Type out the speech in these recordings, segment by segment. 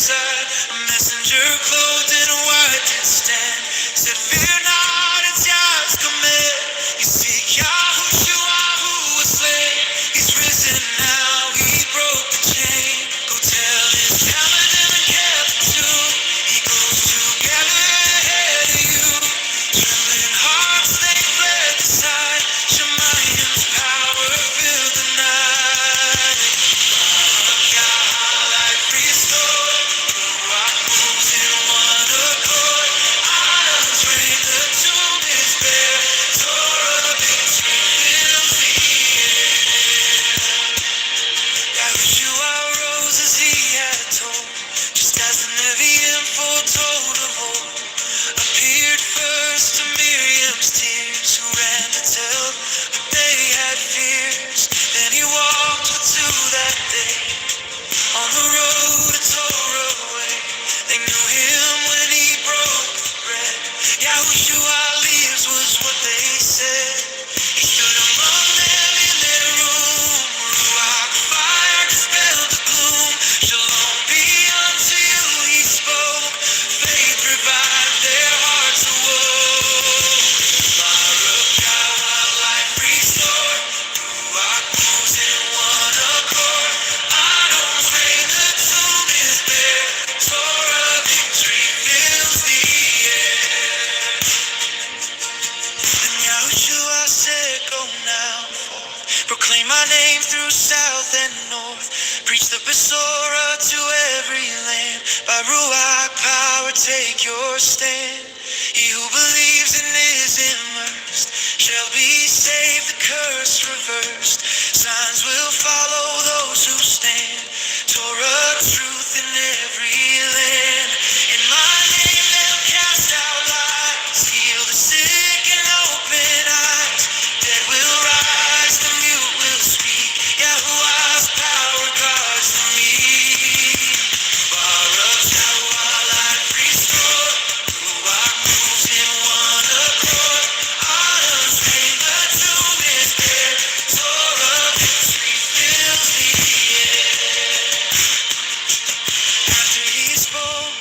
beside. A messenger clothed in white did stand. Said, fear not, it's Yah's command. You seek Yahushua who was slain. He's risen now, he broke the chain. Go tell his Kaladin and Captain too. He goes to gather ahead of you. Trembling hearts, they fled the sight. Shemayim's power filled the night. Life restored. Ruach moves in one accord. Atoms ring, the tomb is bare. Torah victory fills the air. Yahushua rose as he had told, just as the Nevi'im foretold of old. Appeared first to Miriam's tears, who ran to tell that they had fears. Then he walked with two that day on the road to Torah way. They knew him when he broke the bread. Yahushua lives was what they said. He stood among them in their room. Ruach fire dispelled the gloom. Shalom be unto you, he spoke. Faith revived, their hearts awoke. Baruch Yahweh, life restored. Ruach moves in one accord. Atoms reign, the tomb is bare. Torah victory fills the air. Then Yahushua said, go now forth, proclaim my name through south and north. Preach the Basada to every land. By Ruach power take your stand. He who believes and is immersed shall be saved, the curse reversed. Signs will follow those who stand. Torah truth in every land. In my name they'll cast out lies, heal the sick and open eyes. Dead will rise, the mute will speak. Yahuwah's power guards the meek. Baruch Yahweh, life restored. Ruach moves in one accord. Atoms reign, the tomb is bare. Torah victory fills the air. After he spoke,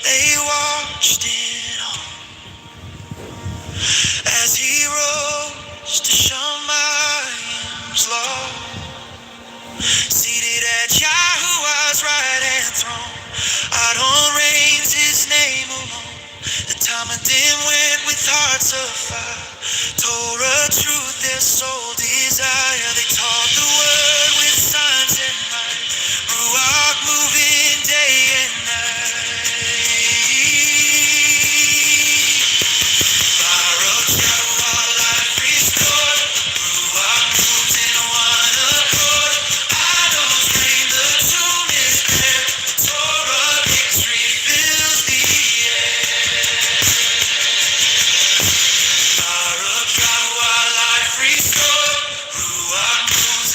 they watched in awe as he rose to Shemayim's law. Seated at Yahuwah's right hand throne, Adon reigns, his name alone. The Talmudim went with hearts of fire. Torah truth, their sole desire. They taught the word with signs and might. Ruach moving day and night. Baruch Yahweh, life restored. Ruach moves in one accord. Atoms reign, the tomb is bare. Torah victory fills the air. Baruch Yahweh, life restored. Ruach moves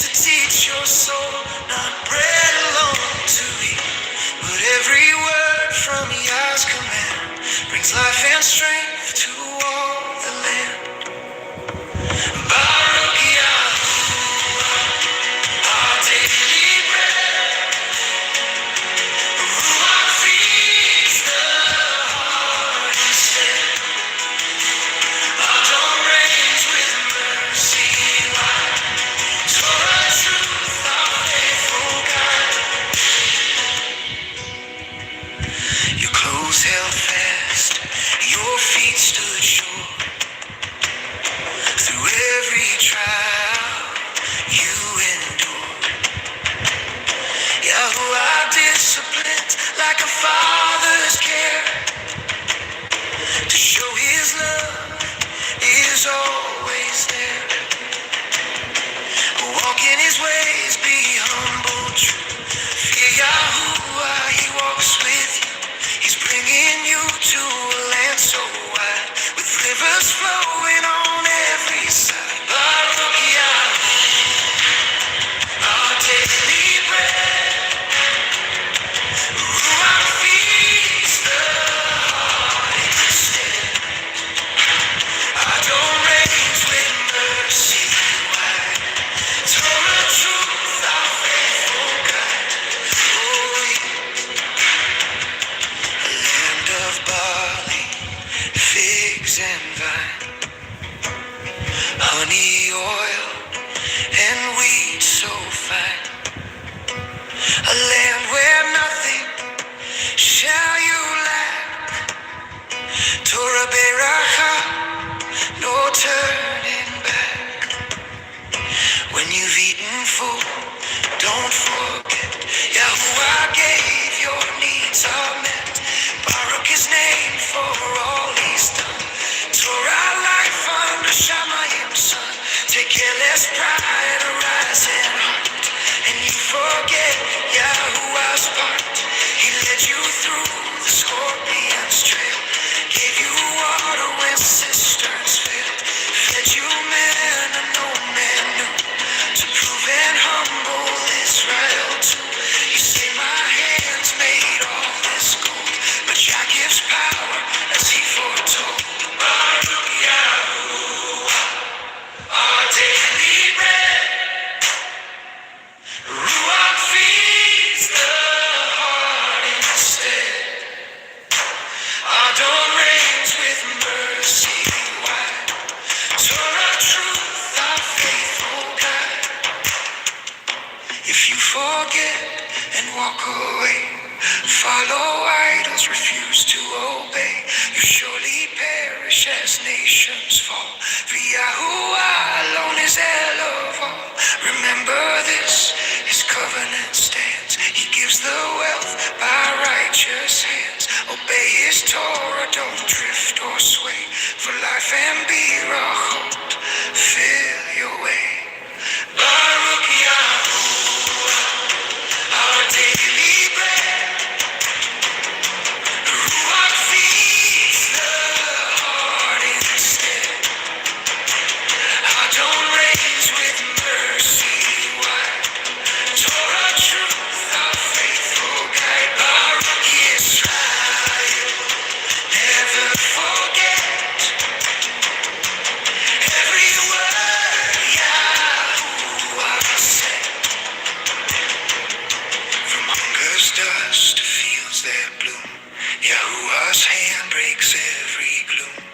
to teach your soul, not bread alone to eat, but every word from Yah's command brings life and strength to all the land. Baruch Yahuwah, our daily bread. Ruach feeds the heart instead. Adon reigns with mercy wide. Torah truth, our faithful guide. Your clothes held fast, your feet stood sure. Through every trial you endure. Yahuwah disciplined like a father's care. To show his love is always there. Walk in his ways, be humble, true. Fear Yahuwah, he walks with you. He's bringing you to a land so wide, with rivers flowing on every side. Baruch Yahuwah, our daily bread. Ruach feeds the heart instead. Adon reigns with mercy wide. Torah truth, our faithful guide. Oh, a land of barley, figs and vine, honey, oil, and wheat so fine. A land where nothing shall you lack. Torah Beracha, no turning back. When you've eaten full, don't forget Yahuwah gave your needs are met. Baruch his name for all he's done. Torah life under Shamayim's sun. Take careless pride, arise and heart, and you forget Yahuwah's part. He led you through the scorpion's trail, gave you water when cisterns failed, fed you manna no man knew, to prove and humble Israel too. You say my hands made all this gold, but Yah gives power as he foretold. Baruch Yahuwah, our daily bread. Ruach feeds the heart instead. Adon reigns with mercy wide. Torah truth, our faithful guide. If you forget and walk away, follow idols, refuse to obey, you surely perish as nations fall. For Yahuwah alone is El of all. Remember this, his covenant stands. He gives the wealth by righteous hands. Obey his Torah, don't drift or sway. For life and birachot, fill your way. Baruch Yahuwah, our daily bread. Ruach feeds the heart instead. Adon reigns with mercy wide. Torah truth, our faithful guide. Baruch Yisrael, never forget. Every word Yahuwah said. From hunger's dust to fields that bloom, Yahuwah's hand breaks every gloom.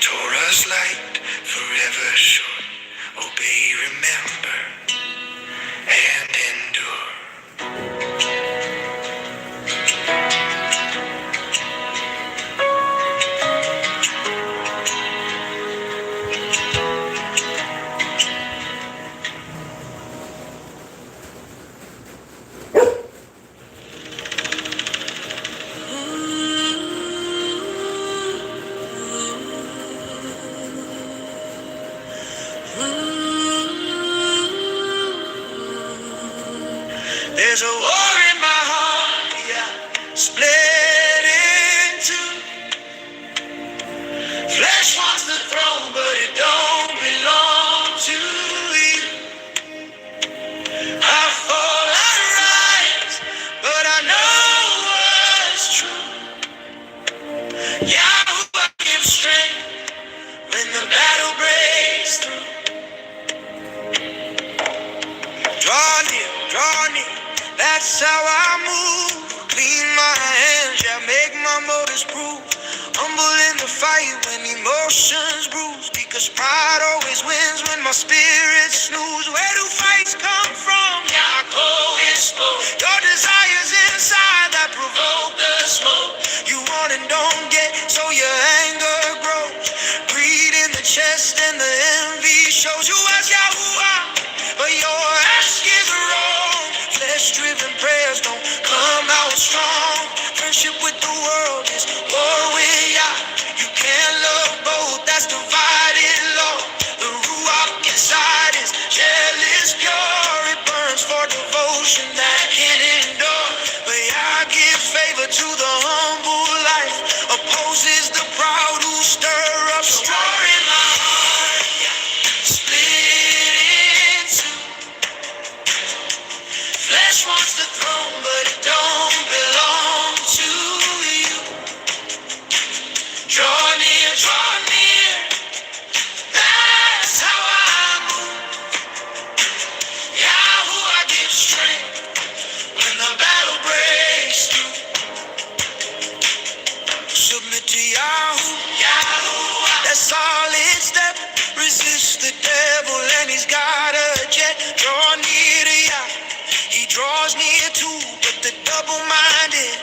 Torah's light forever sure. Obey, remember, and endure. There's a war in my heart, yeah, split in two. Flesh wants the throne, but it don't belong to you. I fall, I rise, but I know what's true. Yahweh, I give strength when the battle breaks through. Draw near, that's how I move. Clean my hands, yeah, make my motives prove. Humble in the fight when emotions bruise. Because pride always wins when my spirit snooze. Where do fights come from? Yaakov is spoke. Your desires inside that provoke the smoke. You want and don't get, so your anger grows. Greed in the chest and the envy shows. You ask Yahuwah, but your ask is wrong. Flesh-driven prayers don't come out strong. Friendship with the world is war with Yah. You can't love both, that's divided law. The ruach inside is jealous pure. It burns for devotion that can endure. But Yah gives favor to the humble life. Opposes the proud who stir up strife in my heart. Split in two. Flesh wants the throne, but it don't belong to you. Draw near, that's how I move. Yahweh, I give strength when the battle breaks through. Submit to Yahweh, that solid step. Resist the devil and he's got a jet. Draw near to Yah, he draws near too. But the double-minded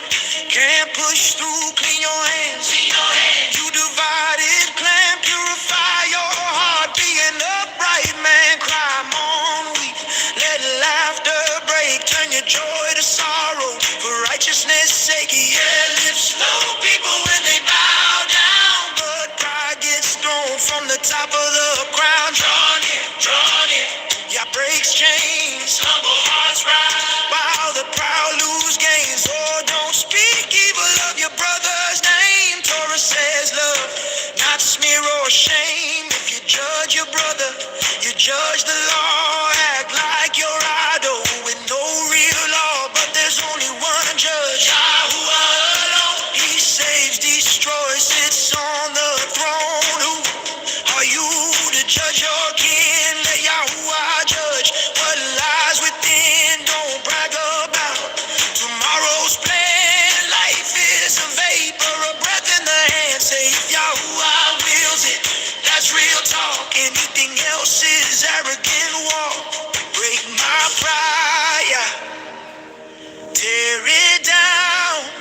can't push through. Clean your hands. You divided clan, purify your heart. Be an upright man, cry, mourn, weep. Let laughter break, turn your joy to sorrow. For righteousness' sake, yeah, live slow. People when they bow down, but pride gets thrown from the top of the crown. Draw near, Yah breaks chains. Humble hearts rise, while the proud lose gains. Oh, don't speak evil of your brother's name. Torah says love, not smear or shame. If you judge your brother, you judge the law. Act like your idol with no real law. But there's only one judge, Yahuwah alone. He saves, destroys, sits on the throne. Who are you to judge your kin? Let Yahuwah judge what lies within. Don't brag about tomorrow's plan. Life is a vapor, a breath in the hand. Say if Yahuwah wills it, that's real talk. Anything else is arrogant walk. Break my pride, yeah. Tear it down.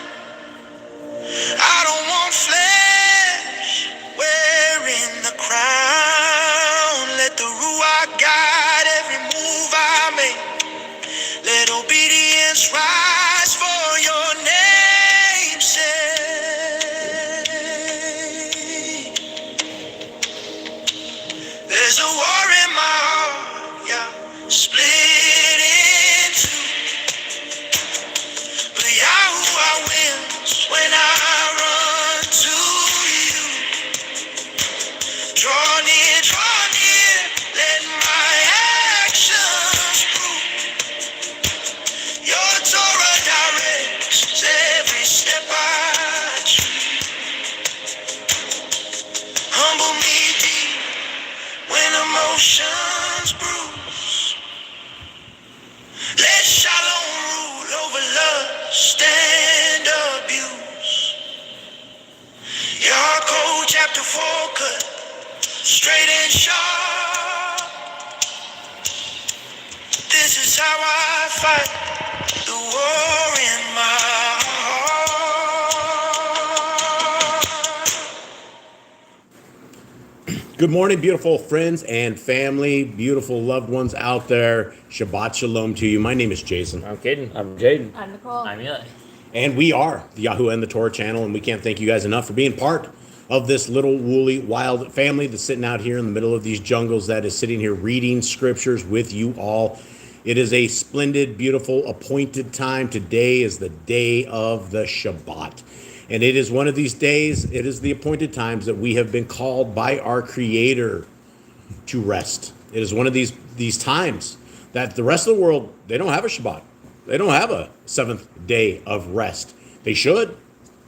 I don't want flesh wearing the crown. Let the ruach guide every move I make. Let obedience rise for your name's sake. There's a war in my heart, yeah, split in two. But Yahuwah wins when I run to you. Draw near, let my actions prove. Your Torah directs every step I choose. Humble me deep when emotions bruise. Let shalom rule over lust and abuse. Yaakov chapter 4 cut straight and sharp. This is how I fight the war in my heart. Good morning, beautiful friends and family, beautiful loved ones out there. Shabbat shalom to you. My name is Jason. I'm Caden. I'm Jaden. I'm Nicole. I'm Eli. And we are the Yahoo and the Torah channel, and we can't thank you guys enough for being part of this little woolly wild family that's sitting out here in the middle of these jungles, that is sitting here reading scriptures with you all. It is a splendid, beautiful, appointed time. Today is the day of the Shabbat. And it is one of these days, it is the appointed times that we have been called by our Creator to rest. It is one of these times that the rest of the world, they don't have a Shabbat. They don't have a seventh day of rest. They should,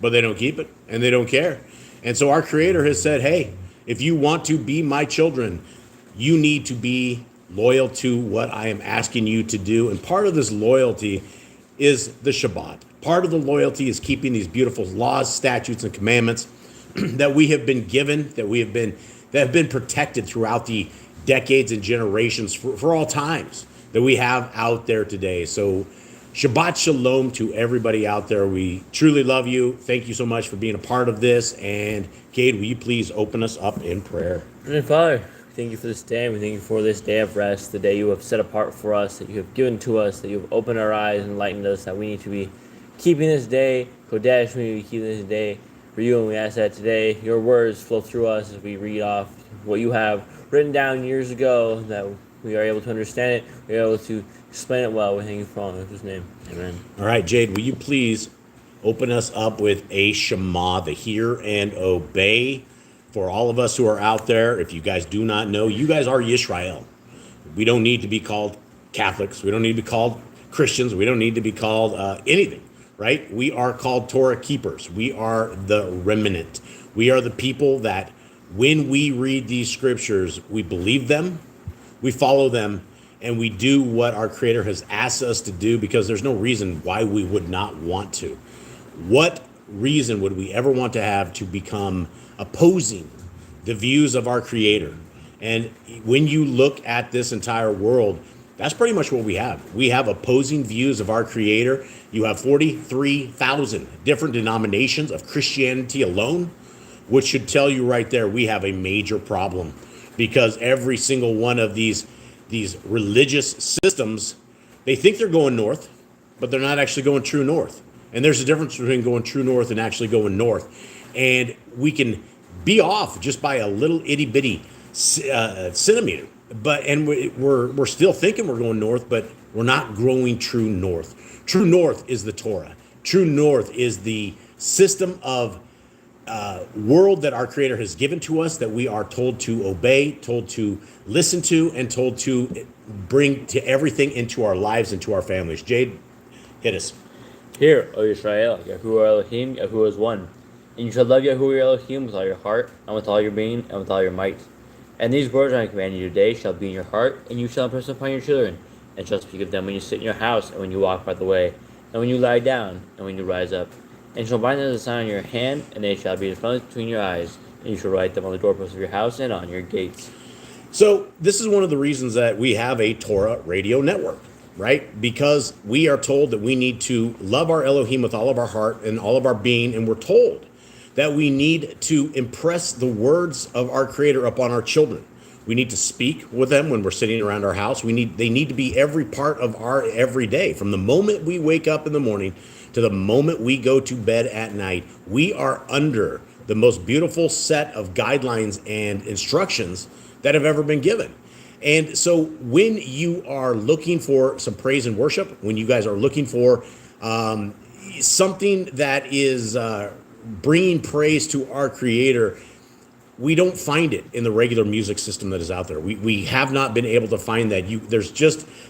but they don't keep it, and they don't care. And so our Creator has said, hey, if you want to be my children, you need to be loyal to what I am asking you to do. And part of this loyalty is the Shabbat. Part of the loyalty is keeping these beautiful laws, statutes, and commandments that we have been given, that have been protected throughout the decades and generations for all times that we have out there today. So Shabbat Shalom to everybody out there. We truly love you. Thank you so much for being a part of this. And Cade, will you please open us up in prayer? Heavenly Father, thank you for this day. We thank you for this day of rest, the day you have set apart for us, that you have given to us, that you have opened our eyes and enlightened us, that we need to be keeping this day. Kodesh, we need to be keeping this day for you. And we ask that today your words flow through us as we read off what you have written down years ago, that we are able to understand it, we are able to explain it well. We thank you for all in His name. Amen. All right, Jade, will you please open us up with a Shema, the hear and obey, for all of us who are out there. If you guys do not know, you guys are Yisrael. We don't need to be called Catholics. We don't need to be called Christians. We don't need to be called anything, right? We are called Torah keepers. We are the remnant. We are the people that when we read these scriptures, we believe them, we follow them, and we do what our Creator has asked us to do, because there's no reason why we would not want to. What reason would we ever want to have to become opposing the views of our Creator? And when you look at this entire world, that's pretty much what we have. We have opposing views of our Creator. You have 43,000 different denominations of Christianity alone, which should tell you right there we have a major problem, because every single one of these religious systems, they think they're going north, but they're not actually going true north. And there's a difference between going true north and actually going north. And we can be off just by a little itty bitty centimeter, and we're still thinking we're going north, but we're not growing true north. True north is the Torah. True north is the system of world that our Creator has given to us, that we are told to obey, told to listen to, and told to bring to everything into our lives and to our families. Jade, hit us. Hear, O Israel, Yahuwah Elohim, Yahuwah is one. And you shall love Yahuwah your Elohim with all your heart, and with all your being, and with all your might. And these words I command you today shall be in your heart, and you shall impress upon your children, and shall speak of them when you sit in your house, and when you walk by the way, and when you lie down, and when you rise up. And you shall bind them as a sign on your hand, and they shall be in front between your eyes, and you shall write them on the doorposts of your house and on your gates. So this is one of the reasons that we have a Torah radio network, right? Because we are told that we need to love our Elohim with all of our heart and all of our being, and we're told that we need to impress the words of our Creator upon our children. We need to speak with them when we're sitting around our house. They need to be every part of our everyday. From the moment we wake up in the morning to the moment we go to bed at night, we are under the most beautiful set of guidelines and instructions that have ever been given. And so when you are looking for some praise and worship, when you guys are looking for something that is bringing praise to our Creator, we don't find it in the regular music system that is out there. We have not been able to find that.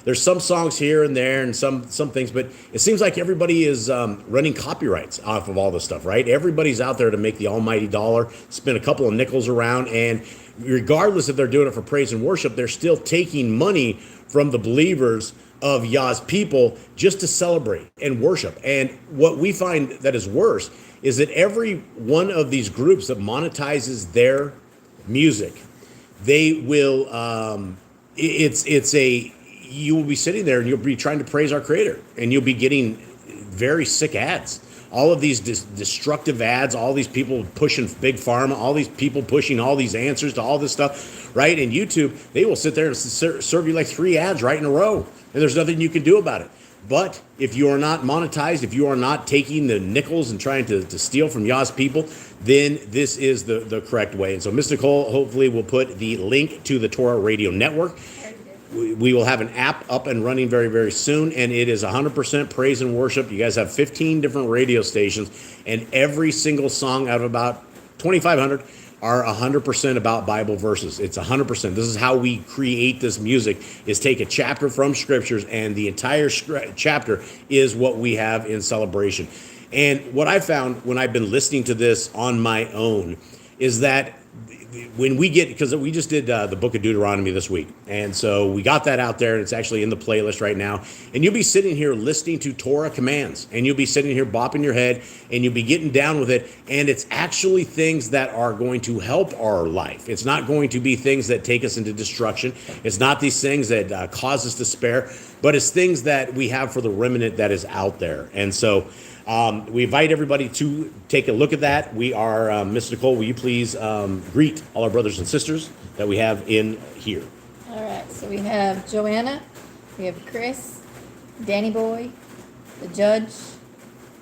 There's some songs here and there and some things, but it seems like everybody is running copyrights off of all this stuff, right? Everybody's out there to make the almighty dollar, spin a couple of nickels around, and regardless if they're doing it for praise and worship, they're still taking money from the believers of Yah's people just to celebrate and worship. And what we find that is worse is that every one of these groups that monetizes their music, they will, you will be sitting there and you'll be trying to praise our Creator, and you'll be getting very sick ads. All of these destructive ads, all these people pushing big pharma, all these people pushing all these answers to all this stuff, right? And YouTube, they will sit there and serve you like 3 ads right in a row, and there's nothing you can do about it. But if you are not monetized, if you are not taking the nickels and trying to steal from Yah's people, then this is the correct way. And so Ms. Nicole hopefully will put the link to the Torah Radio Network. We will have an app up and running very, very soon, and it is 100% praise and worship. You guys have 15 different radio stations, and every single song out of about 2,500 are 100% about Bible verses. It's 100%. This is how we create this music, is take a chapter from Scriptures, and the entire chapter is what we have in celebration. And what I found when I've been listening to this on my own is that when we get, because we just did the book of Deuteronomy this week, and so we got that out there, and it's actually in the playlist right now, and you'll be sitting here listening to Torah commands, and you'll be sitting here bopping your head, and you'll be getting down with it, and it's actually things that are going to help our life. It's not going to be things that take us into destruction. It's not these things that cause us despair, but it's things that we have for the remnant that is out there. And so we invite everybody to take a look at that. We are, Ms. Nicole, will you please greet all our brothers and sisters that we have in here? All right, so we have Joanna, we have Chris, Danny Boy, the Judge,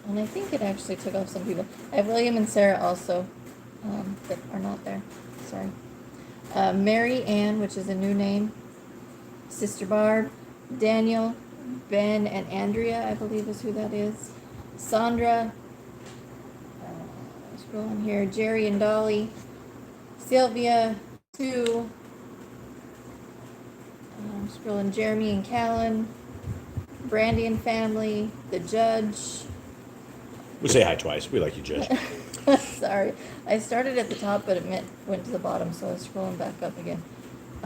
and I think it actually took off some people. I have William and Sarah also that are not there. Sorry. Mary Ann, which is a new name, Sister Barb, Daniel, Ben, and Andrea, I believe is who that is. Sandra, scrolling here, Jerry and Dolly, Sylvia, Sue, scrolling, Jeremy and Callan, Brandy and family, the Judge. We say hi twice. We like you, Judge. Sorry, I started at the top, but it went to the bottom, so I was scrolling back up again.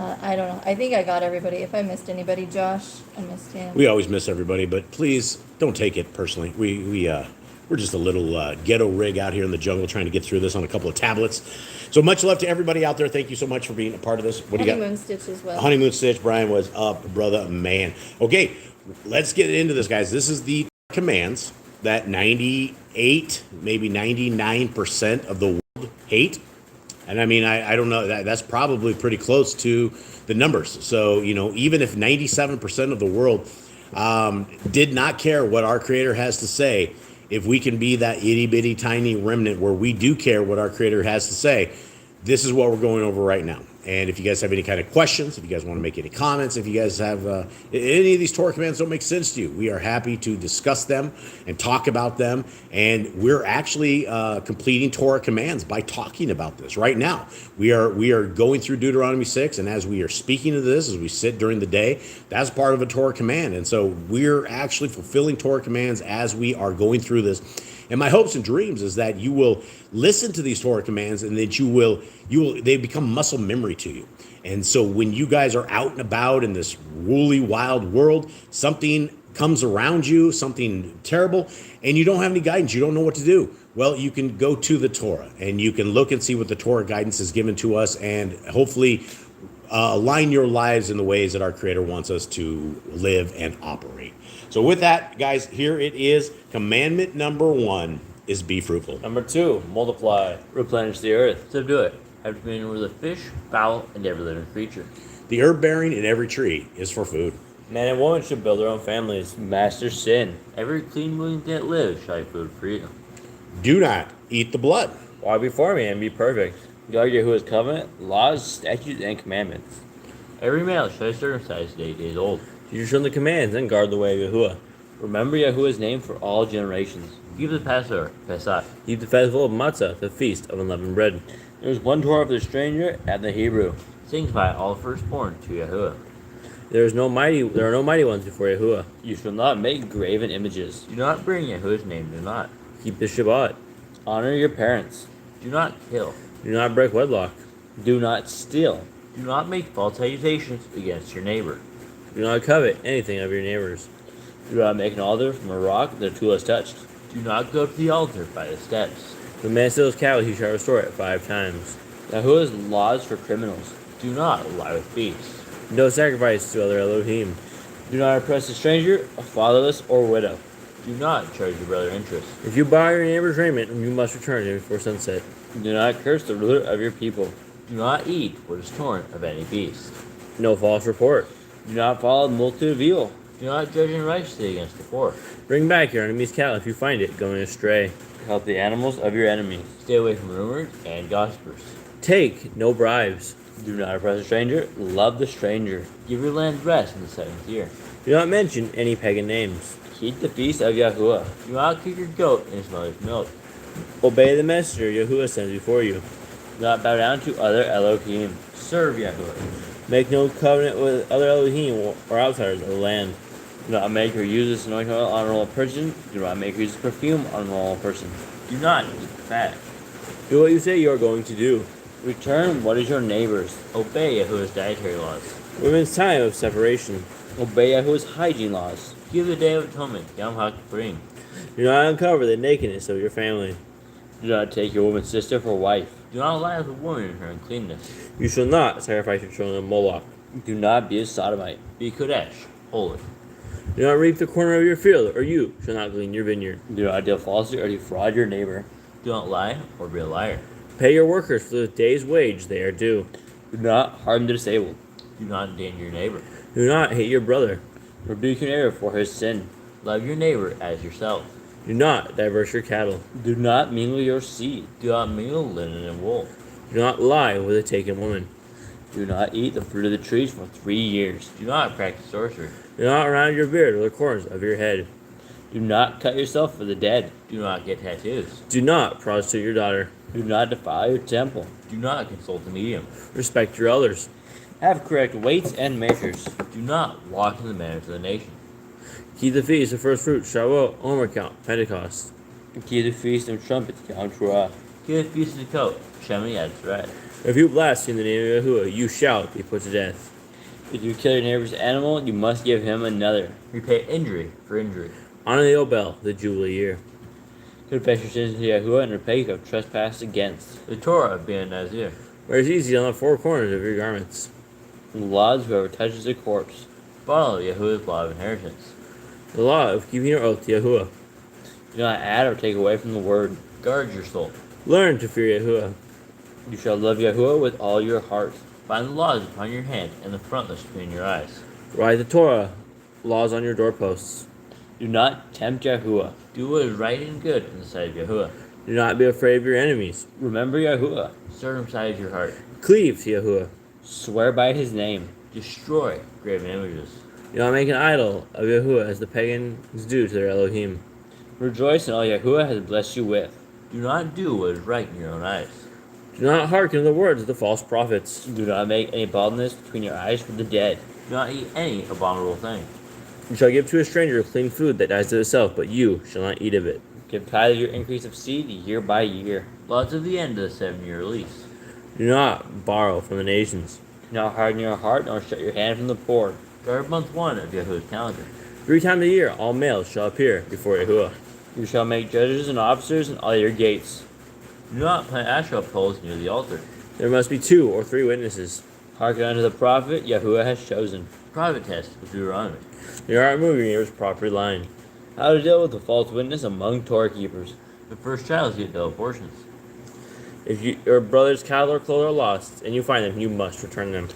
I don't know. I think I got everybody. If I missed anybody, Josh, I missed him. We always miss everybody, but please don't take it personally. We're just a little ghetto rig out here in the jungle trying to get through this on a couple of tablets. So much love to everybody out there. Thank you so much for being a part of this. What do you got? Honeymoon Stitch as well. Honeymoon Stitch. Brian was up, brother, man. Okay, let's get into this, guys. This is the commands that 98, maybe 99% of the world hate. And I mean, I don't know, that's probably pretty close to the numbers. So, you know, even if 97% of the world did not care what our Creator has to say, if we can be that itty bitty tiny remnant where we do care what our Creator has to say, this is what we're going over right now. And if you guys have any kind of questions, if you guys want to make any comments, if you guys have any of these Torah commands don't make sense to you, we are happy to discuss them and talk about them. And we're actually completing Torah commands by talking about this right now. We are going through Deuteronomy 6, and as we are speaking to this, as we sit during the day, that's part of a Torah command. And so we're actually fulfilling Torah commands as we are going through this. And my hopes and dreams is that you will listen to these Torah commands, and that they become muscle memory to you. And so when you guys are out and about in this woolly, wild world, something comes around you, something terrible, and you don't have any guidance, you don't know what to do. Well, you can go to the Torah, and you can look and see what the Torah guidance is given to us, and hopefully align your lives in the ways that our Creator wants us to live and operate. So with that, guys, here it is. Commandment number 1 is be fruitful. Number 2, multiply, replenish the earth, subdue it, have dominion over the fish, fowl, and every living creature. The herb bearing in every tree is for food. Man and woman should build their own families. Master sin. Every clean living thing that lives shall have food for you. Do not eat the blood. Walk before me and be perfect. Guard Yahuwah's covenant, laws, statutes, and commandments. Every male shall be circumcised 8 days old. You shall the commands and guard the way of Yahuwah. Remember Yahuwah's name for all generations. Keep the Passover, Pesach. Keep the festival of Matzah, the feast of unleavened bread. There is one Torah for the stranger and the Hebrew. Sanctify all firstborn to Yahuwah. There are no mighty ones before Yahuwah. You shall not make graven images. Do not bring Yahuwah's name. Do not keep the Shabbat. Honor your parents. Do not kill. Do not break wedlock. Do not steal. Do not make false accusations against your neighbor. Do not covet anything of your neighbor's. Do not make an altar from a rock that a tool has touched. Do not go to the altar by the steps. If a man steals cattle, he shall restore it 5 times. Yahuwah's laws for criminals. Do not lie with thieves. No sacrifice to other Elohim. Do not oppress a stranger, a fatherless, or widow. Do not charge your brother interest. If you buy your neighbor's raiment, you must return it before sunset. Do not curse the ruler of your people. Do not eat what is torn of any beast. No false report. Do not follow the multitude of evil. Do not judge unrighteously against the poor. Bring back your enemy's cattle if you find it going astray. Help the animals of your enemies. Stay away from rumors and gossipers. Take no bribes. Do not oppress a stranger. Love the stranger. Give your land rest in the 7th year. Do not mention any pagan names. Keep the feast of Yahuwah. Do not kick your goat in its mother's milk. Obey the messenger Yahuwah sends before you. Do not bow down to other Elohim. Serve Yahuwah. Make no covenant with other Elohim or outsiders of the land. Do not make or use this anointing oil on a normal person. Do not make or use this perfume on a normal person. Do not eat fat. Do what you say you are going to do. Return what is your neighbor's. Obey Yahuwah's dietary laws. Women's time of separation. Obey Yahuwah's hygiene laws. Give the Day of Atonement, Yom HaKippurim. Do not uncover the nakedness of your family. Do not take your woman's sister for wife. Do not lie with a woman in her uncleanness. You shall not sacrifice your children to Moloch. Do not be a sodomite. Be Kodesh, holy. Do not reap the corner of your field, or you shall not glean your vineyard. Do not deal falsely or defraud your neighbor. Do not lie or be a liar. Pay your workers for the day's wage they are due. Do not harm the disabled. Do not endanger your neighbor. Do not hate your brother. Rebuke your neighbor for his sin. Love your neighbor as yourself. Do not diverse your cattle. Do not mingle your seed. Do not mingle linen and wool. Do not lie with a taken woman. Do not eat the fruit of the trees for 3 years. Do not practice sorcery. Do not round your beard or the corners of your head. Do not cut yourself for the dead. Do not get tattoos. Do not prostitute your daughter. Do not defile your temple. Do not consult a medium. Respect your elders. Have correct weights and measures. Do not walk in the manners of the nation. Keep the feast of first fruits, Shavuot, Omer count, Pentecost. Keep the feast of trumpets, Yom Teruah. Keep the feast of the coat, Shemini Atzeret. If you blaspheme the name of Yahuwah, you shall be put to death. If you kill your neighbor's animal, you must give him another. Repay injury for injury. Honor the Obel, the Jubilee year. Confess your sins to Yahuwah and repay you have trespassed against. The Torah of being a Nazir. Wear easy on the 4 corners of your garments. The laws whoever touches a corpse. Follow Yahuwah's law of inheritance. The law of keeping your oath to Yahuwah. Do not add or take away from the word. Guard your soul. Learn to fear Yahuwah. You shall love Yahuwah with all your heart. Bind the laws upon your hand and the frontlets between your eyes. Write the Torah, laws on your doorposts. Do not tempt Yahuwah. Do what is right and good in the sight of Yahuwah. Do not be afraid of your enemies. Remember Yahuwah. Circumcise your heart. Cleave to Yahuwah. Swear by his name. Destroy graven images. Do not make an idol of Yahuwah as the pagans do to their Elohim. Rejoice in all Yahuwah has blessed you with. Do not do what is right in your own eyes. Do not hearken to the words of the false prophets. Do not make any baldness between your eyes for the dead. Do not eat any abominable thing. You shall give to a stranger clean food that dies of itself, but you shall not eat of it. Give tithe of your increase of seed year by year. Laws of the end of the 7-year lease. Do not borrow from the nations. Do not harden your heart, nor shut your hand from the poor. Guard month 1 of Yahuwah's calendar. 3 times a year all males shall appear before Yahuwah. You shall make judges and officers in all your gates. Do not plant Asherah poles near the altar. There must be 2 or 3 witnesses. Hearken unto the prophet Yahuwah has chosen. Private test of Deuteronomy. You are moving your neighbor's property line. How to deal with a false witness among Torah keepers. The first child get double portions. If your brother's cattle or clothes are lost, and you find them, you must return them.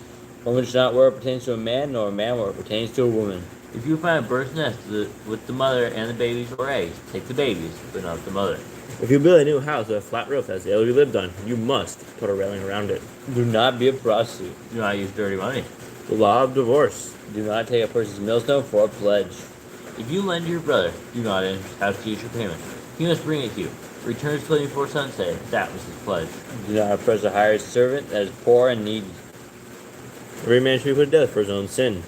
A woman shall not wear what pertains to a man, nor a man what pertains to a woman. If you find a bird's nest with the mother and the babies or eggs, take the babies, but not the mother. If you build a new house with a flat roof that has already lived on, you must put a railing around it. Do not be a prostitute. Do not use dirty money. The law of divorce. Do not take a person's millstone for a pledge. If you lend to your brother, do not enter his house to use your payment. He must bring it to you. Returns claim before sunset. That was his pledge. Do not oppress a hired servant that is poor and needy. Every man should be put to death for his own sin.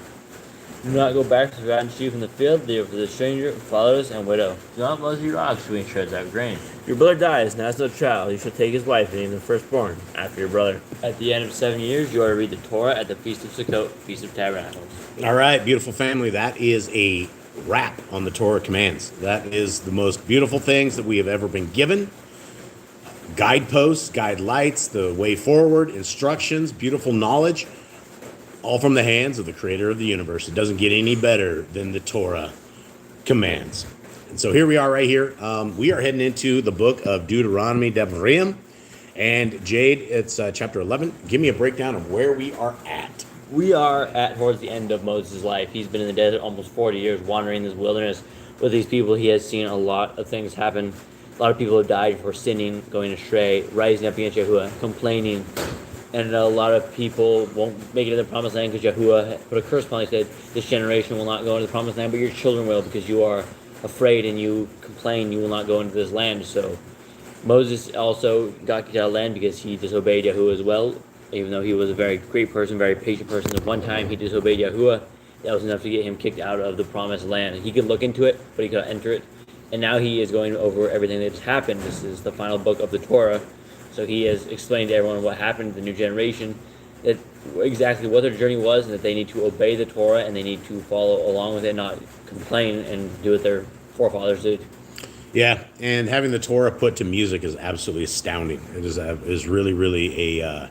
Do not go back to the forgotten sheep in the field, leave it for the stranger, fatherless, and widow. Do not muzzle your ox when he treads out grain. If your brother dies and has no child, you shall take his wife and name the firstborn after your brother. At the end of 7 years, you are to read the Torah at the Feast of Sukkot, Feast of Tabernacles. All right, beautiful family, that is a wrap on the Torah commands. That is the most beautiful things that we have ever been given. Guideposts, guide lights, the way forward, instructions, beautiful knowledge. All from the hands of the creator of the universe. It doesn't get any better than the Torah commands. And so here we are right here. We are heading into the book of Deuteronomy, Devarim. And Jade, it's chapter 11. Give me a breakdown of where we are at. We are at towards the end of Moses' life. He's been in the desert almost 40 years, wandering this wilderness with these people. He has seen a lot of things happen. A lot of people have died for sinning, going astray, rising up against Yahuwah, complaining. And a lot of people won't make it to the promised land because Yahuwah put a curse upon it. He said, this generation will not go into the promised land, but your children will, because you are afraid and you complain you will not go into this land. So Moses also got kicked out of land because he disobeyed Yahuwah as well, even though he was a very great person, very patient person. At one time, he disobeyed Yahuwah. That was enough to get him kicked out of the promised land. He could look into it, but he couldn't enter it. And now he is going over everything that has happened. This is the final book of the Torah. So he has explained to everyone what happened to the new generation, that exactly what their journey was, and that they need to obey the Torah and they need to follow along with it, not complain and do what their forefathers did. Yeah, and having the Torah put to music is absolutely astounding. It is really, really a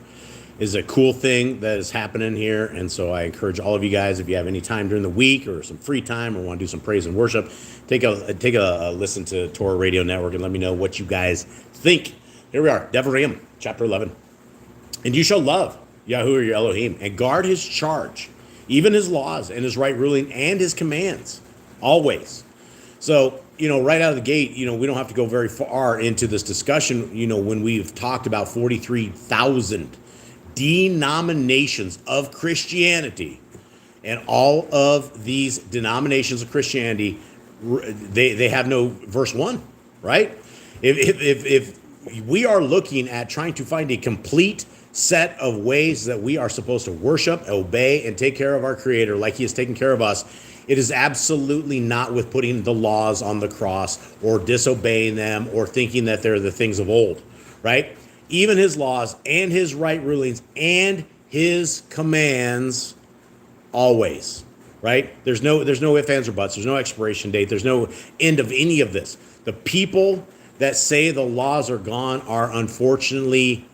cool thing that is happening here. And so I encourage all of you guys, if you have any time during the week or some free time or want to do some praise and worship, take a listen to Torah Radio Network and let me know what you guys think. Here we are, Devarim, chapter 11. And you shall love Yahuwah your Elohim and guard his charge, even his laws and his right ruling and his commands, always. So, right out of the gate, we don't have to go very far into this discussion, when we've talked about 43,000 denominations of Christianity, and all of these denominations of Christianity, they have no verse 1, right? If we are looking at trying to find a complete set of ways that we are supposed to worship, obey, and take care of our Creator like he has taken care of us, it is absolutely not with putting the laws on the cross or disobeying them or thinking that they're the things of old, right? Even his laws and his right rulings and his commands, always, right? There's no ifs, ands, or buts. There's no expiration date. There's no end of any of this. The people that say the laws are gone are unfortunately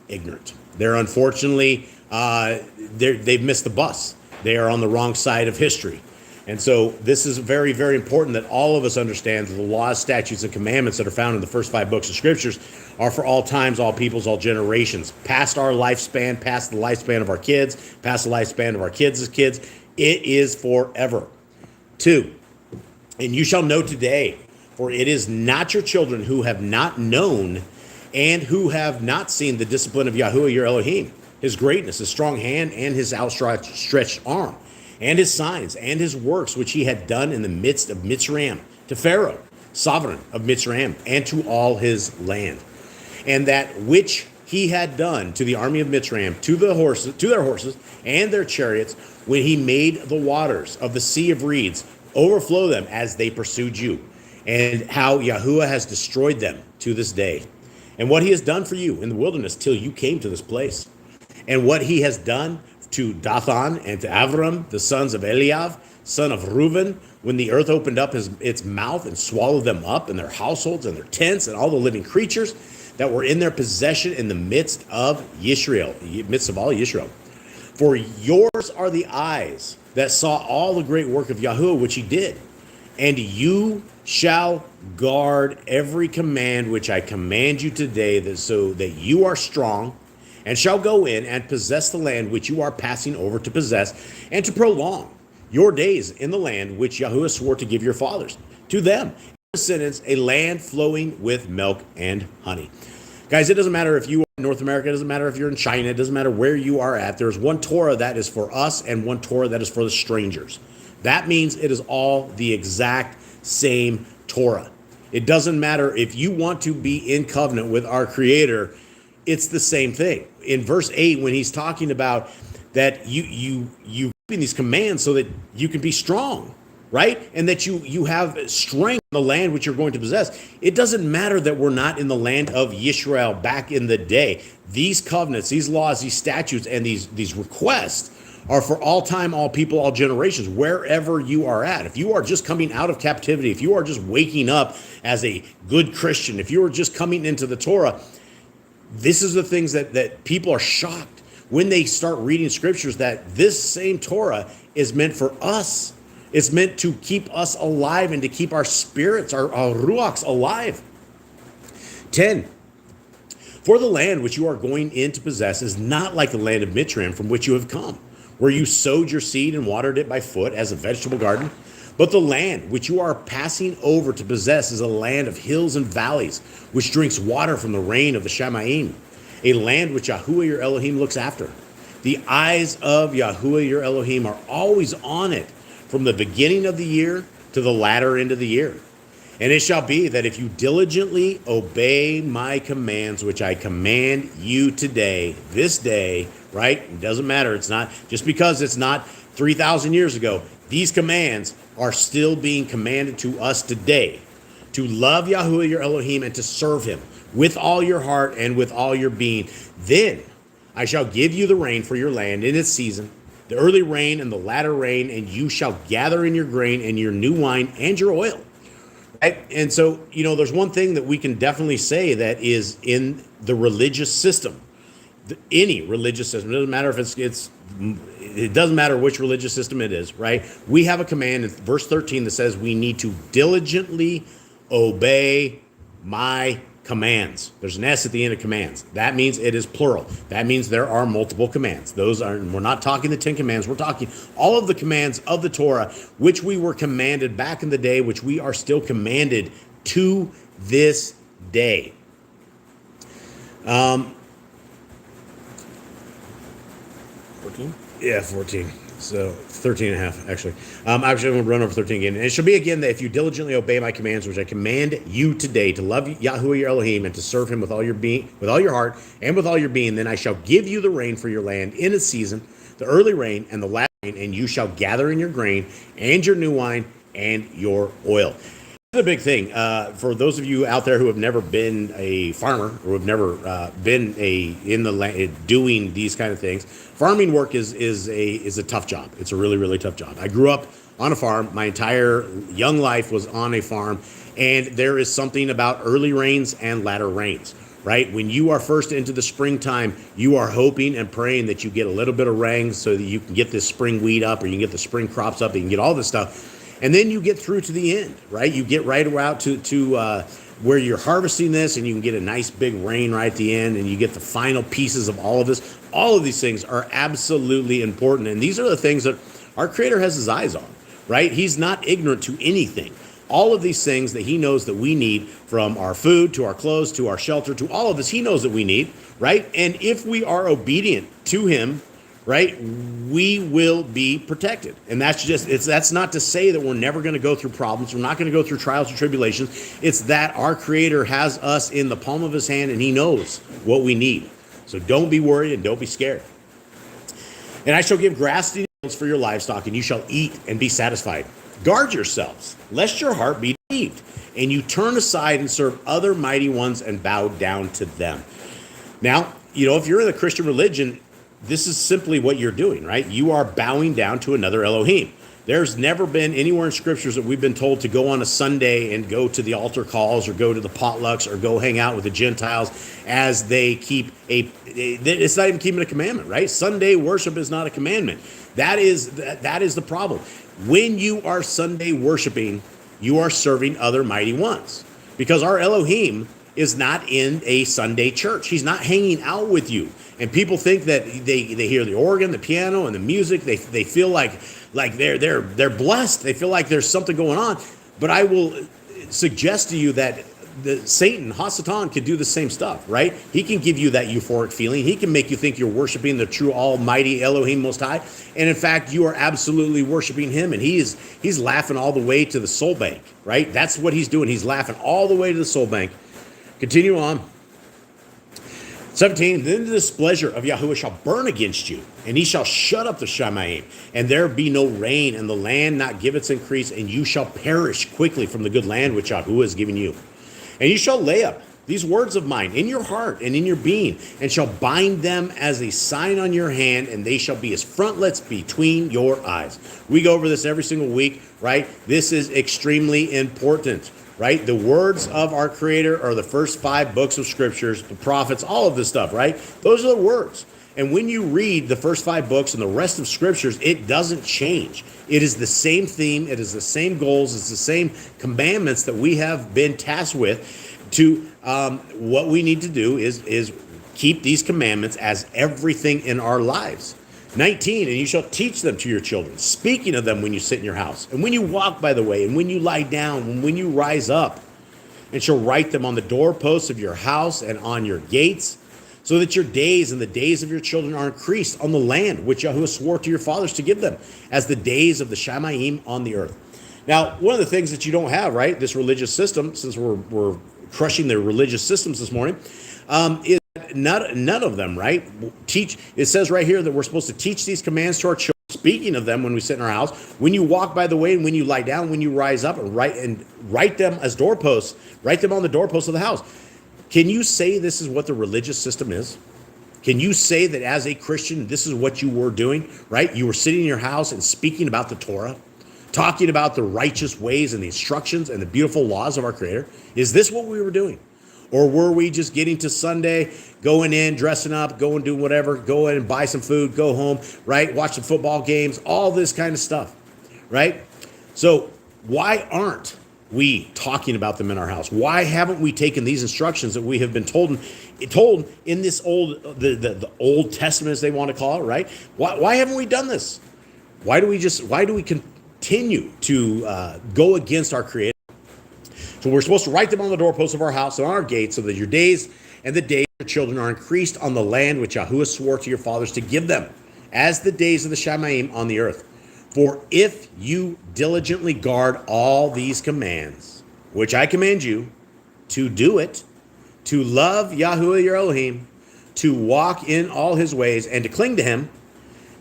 ignorant. They're unfortunately, they've missed the bus. They are on the wrong side of history. And so this is very, very important that all of us understand that the laws, statutes, and commandments that are found in the first 5 books of Scriptures are for all times, all peoples, all generations. Past our lifespan, past the lifespan of our kids, past the lifespan of our kids' kids. It is forever. 2, and you shall know today, for it is not your children who have not known and who have not seen the discipline of Yahuwah your Elohim, his greatness, his strong hand, and his outstretched arm, and his signs, and his works, which he had done in the midst of Mitzrayim, to Pharaoh, sovereign of Mitzrayim, and to all his land. And that which he had done to the army of Mitzrayim, to their horses, and their chariots, when he made the waters of the Sea of Reeds overflow them as they pursued you, and how Yahuwah has destroyed them to this day. And what he has done for you in the wilderness till you came to this place. And what he has done to Dathan and to Avram, the sons of Eliav, son of Reuben, when the earth opened up its mouth and swallowed them up and their households and their tents and all the living creatures that were in their possession in the midst of Yisrael, midst of all Yisrael. For yours are the eyes that saw all the great work of Yahuwah which he did, and you shall guard every command which I command you today, so that you are strong, and shall go in and possess the land which you are passing over to possess, and to prolong your days in the land which Yahuwah swore to give your fathers, to them, descendants, a land flowing with milk and honey. Guys, it doesn't matter if you are in North America, it doesn't matter if you're in China, it doesn't matter where you are at. There's one Torah that is for us and one Torah that is for the strangers. That means it is all the exact same Torah. It doesn't matter if you want to be in covenant with our Creator, it's the same thing. In verse 8, when he's talking about that you keeping these commands so that you can be strong, right? And that you have strength in the land which you're going to possess. It doesn't matter that we're not in the land of Yisrael back in the day. These covenants, these laws, these statutes, and these requests are for all time, all people, all generations, wherever you are at. If you are just coming out of captivity, if you are just waking up as a good Christian, if you are just coming into the Torah, this is the things that people are shocked when they start reading scriptures, that this same Torah is meant for us. It's meant to keep us alive and to keep our spirits, our ruachs alive. 10. For the land which you are going in to possess is not like the land of Mitzrayim from which you have come, where you sowed your seed and watered it by foot as a vegetable garden. But the land which you are passing over to possess is a land of hills and valleys, which drinks water from the rain of the Shamayim, a land which Yahuwah your Elohim looks after. The eyes of Yahuwah your Elohim are always on it, from the beginning of the year to the latter end of the year. And it shall be that if you diligently obey my commands, which I command you today, this day, right? It doesn't matter. It's not just because it's not 3,000 years ago. These commands are still being commanded to us today, to love Yahuwah your Elohim and to serve him with all your heart and with all your being. Then I shall give you the rain for your land in its season, the early rain and the latter rain, and you shall gather in your grain and your new wine and your oil. Right? And so, there's one thing that we can definitely say that is in the religious system. Any religious system, it doesn't matter if it doesn't matter which religious system it is, right? We have a command in verse 13 that says we need to diligently obey my commands. There's an S at the end of commands. That means it is plural. That means there are multiple commands. We're not talking the 10 commands. We're talking all of the commands of the Torah, which we were commanded back in the day, which we are still commanded to this day. 14? Yeah, 14. So 13 and a half, actually. Actually, I'm going to run over 13 again. And it shall be again that if you diligently obey my commands, which I command you today, to love Yahuwah your Elohim and to serve him with all your being, with all your heart and with all your being, then I shall give you the rain for your land in its season, the early rain and the latter rain, and you shall gather in your grain and your new wine and your oil. The big thing for those of you out there who have never been a farmer or who have never been in the land doing these kind of things, farming work is a tough job. It's a really, really tough job. I grew up on a farm. My entire young life was on a farm, and there is something about early rains and latter rains, right? When you are first into the springtime, you are hoping and praying that you get a little bit of rain so that you can get this spring wheat up, or you can get the spring crops up, and you can get all this stuff. And then you get through to the end, right? You get right out to where you're harvesting this, and you can get a nice big rain right at the end, and you get the final pieces of all of this. All of these things are absolutely important, and these are the things that our Creator has his eyes on, right? He's not ignorant to anything. All of these things that he knows that we need, from our food to our clothes to our shelter to all of this, he knows that we need, right? And if we are obedient to him, right, we will be protected. And that's not to say that we're never going to go through problems. We're not going to go through trials or tribulations. It's that our Creator has us in the palm of his hand, and he knows what we need. So don't be worried and don't be scared. And I shall give grass to the fields for your livestock, and you shall eat and be satisfied. Guard yourselves, lest your heart be deceived, and you turn aside and serve other mighty ones and bow down to them. Now, if you're in the Christian religion, this is simply what you're doing, right? You are bowing down to another Elohim. There's never been anywhere in Scriptures that we've been told to go on a Sunday and go to the altar calls or go to the potlucks or go hang out with the Gentiles as they keep it's not even keeping a commandment, right? Sunday worship is not a commandment. That is the problem. When you are Sunday worshiping, you are serving other mighty ones, because our Elohim is not in a Sunday church. He's not hanging out with you. And people think that they hear the organ, the piano, and the music. They feel like they're blessed. They feel like there's something going on. But I will suggest to you that Satan, Hasatan, can do the same stuff, right? He can give you that euphoric feeling. He can make you think you're worshiping the true Almighty Elohim Most High. And in fact, you are absolutely worshiping him. And he's laughing all the way to the soul bank, right? That's what he's doing. He's laughing all the way to the soul bank. Continue on. 17, then the displeasure of Yahuwah shall burn against you, and he shall shut up the Shamayim, and there be no rain, and the land not give its increase, and you shall perish quickly from the good land which Yahuwah has given you. And you shall lay up these words of mine in your heart and in your being, and shall bind them as a sign on your hand, and they shall be as frontlets between your eyes. We go over this every single week, right? This is extremely important. Right? The words of our Creator are the first 5 books of Scriptures, the prophets, all of this stuff, right? Those are the words. And when you read the first 5 books and the rest of Scriptures, it doesn't change. It is the same theme. It is the same goals. It's the same commandments that we have been tasked with. To what we need to do is keep these commandments as everything in our lives. 19, and you shall teach them to your children, speaking of them when you sit in your house, and when you walk by the way, and when you lie down, and when you rise up, and shall write them on the doorposts of your house and on your gates, so that your days and the days of your children are increased on the land which Yahuwah swore to your fathers to give them, as the days of the Shamayim on the earth. Now, one of the things that you don't have, right, this religious system, since we're crushing the religious systems this morning, is none of them, right, teach. It says right here that we're supposed to teach these commands to our children, speaking of them when we sit in our house, when you walk by the way, and when you lie down, when you rise up, and write them as doorposts, write them on the doorposts of the house. Can you say this is what the religious system is? Can you say that as a Christian, this is what you were doing, right? You were sitting in your house and speaking about the Torah, talking about the righteous ways and the instructions and the beautiful laws of our Creator? Is this what we were doing? Or were we just getting to Sunday, going in, dressing up, going, doing whatever, go in and buy some food, go home, right? Watch some football games, all this kind of stuff, right? So why aren't we talking about them in our house? Why haven't we taken these instructions that we have been told in this the Old Testament, as they want to call it, right? Why haven't we done this? Why do we continue to go against our Creator? So we're supposed to write them on the doorposts of our house and on our gates, so that your days and the days of your children are increased on the land which Yahuwah swore to your fathers to give them, as the days of the Shamayim on the earth. For if you diligently guard all these commands, which I command you, to do it, to love Yahuwah your Elohim, to walk in all his ways, and to cling to him,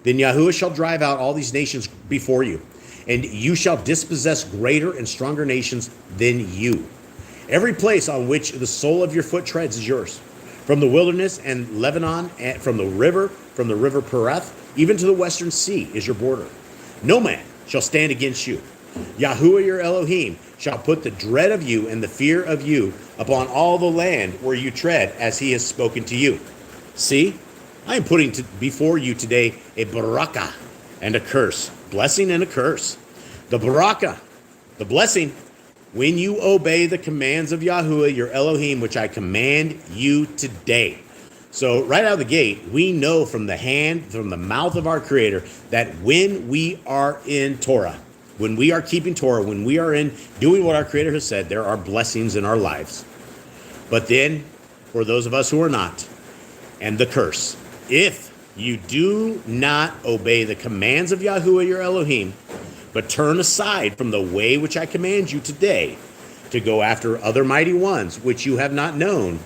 then Yahuwah shall drive out all these nations before you, and you shall dispossess greater and stronger nations than you. Every place on which the sole of your foot treads is yours, from the wilderness and Lebanon, and from the river Pereth, even to the western sea is your border. No man shall stand against you. Yahuwah your Elohim shall put the dread of you and the fear of you upon all the land where you tread, as he has spoken to you. See, I am putting before you today a barakah and a curse, blessing and a curse. The barakah, the blessing, when you obey the commands of Yahuwah your Elohim, which I command you today. So right out of the gate, we know from the mouth of our Creator, that when we are in Torah, when we are keeping Torah, when we are in doing what our Creator has said, there are blessings in our lives. But then, for those of us who are not, and the curse, if you do not obey the commands of Yahuwah your Elohim, but turn aside from the way which I command you today, to go after other mighty ones which you have not known,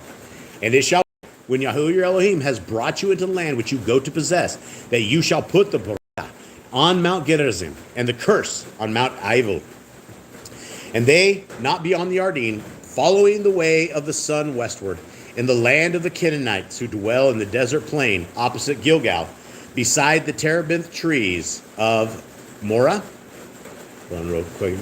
and it shall, when Yahuwah your Elohim has brought you into the land which you go to possess, that you shall put the barakah on Mount Gerizim, and the curse on Mount Ivel, and they not beyond the Ardean, following the way of the sun westward, in the land of the Canaanites who dwell in the desert plain opposite Gilgal, beside the terebinth trees of Morah. Run real quick.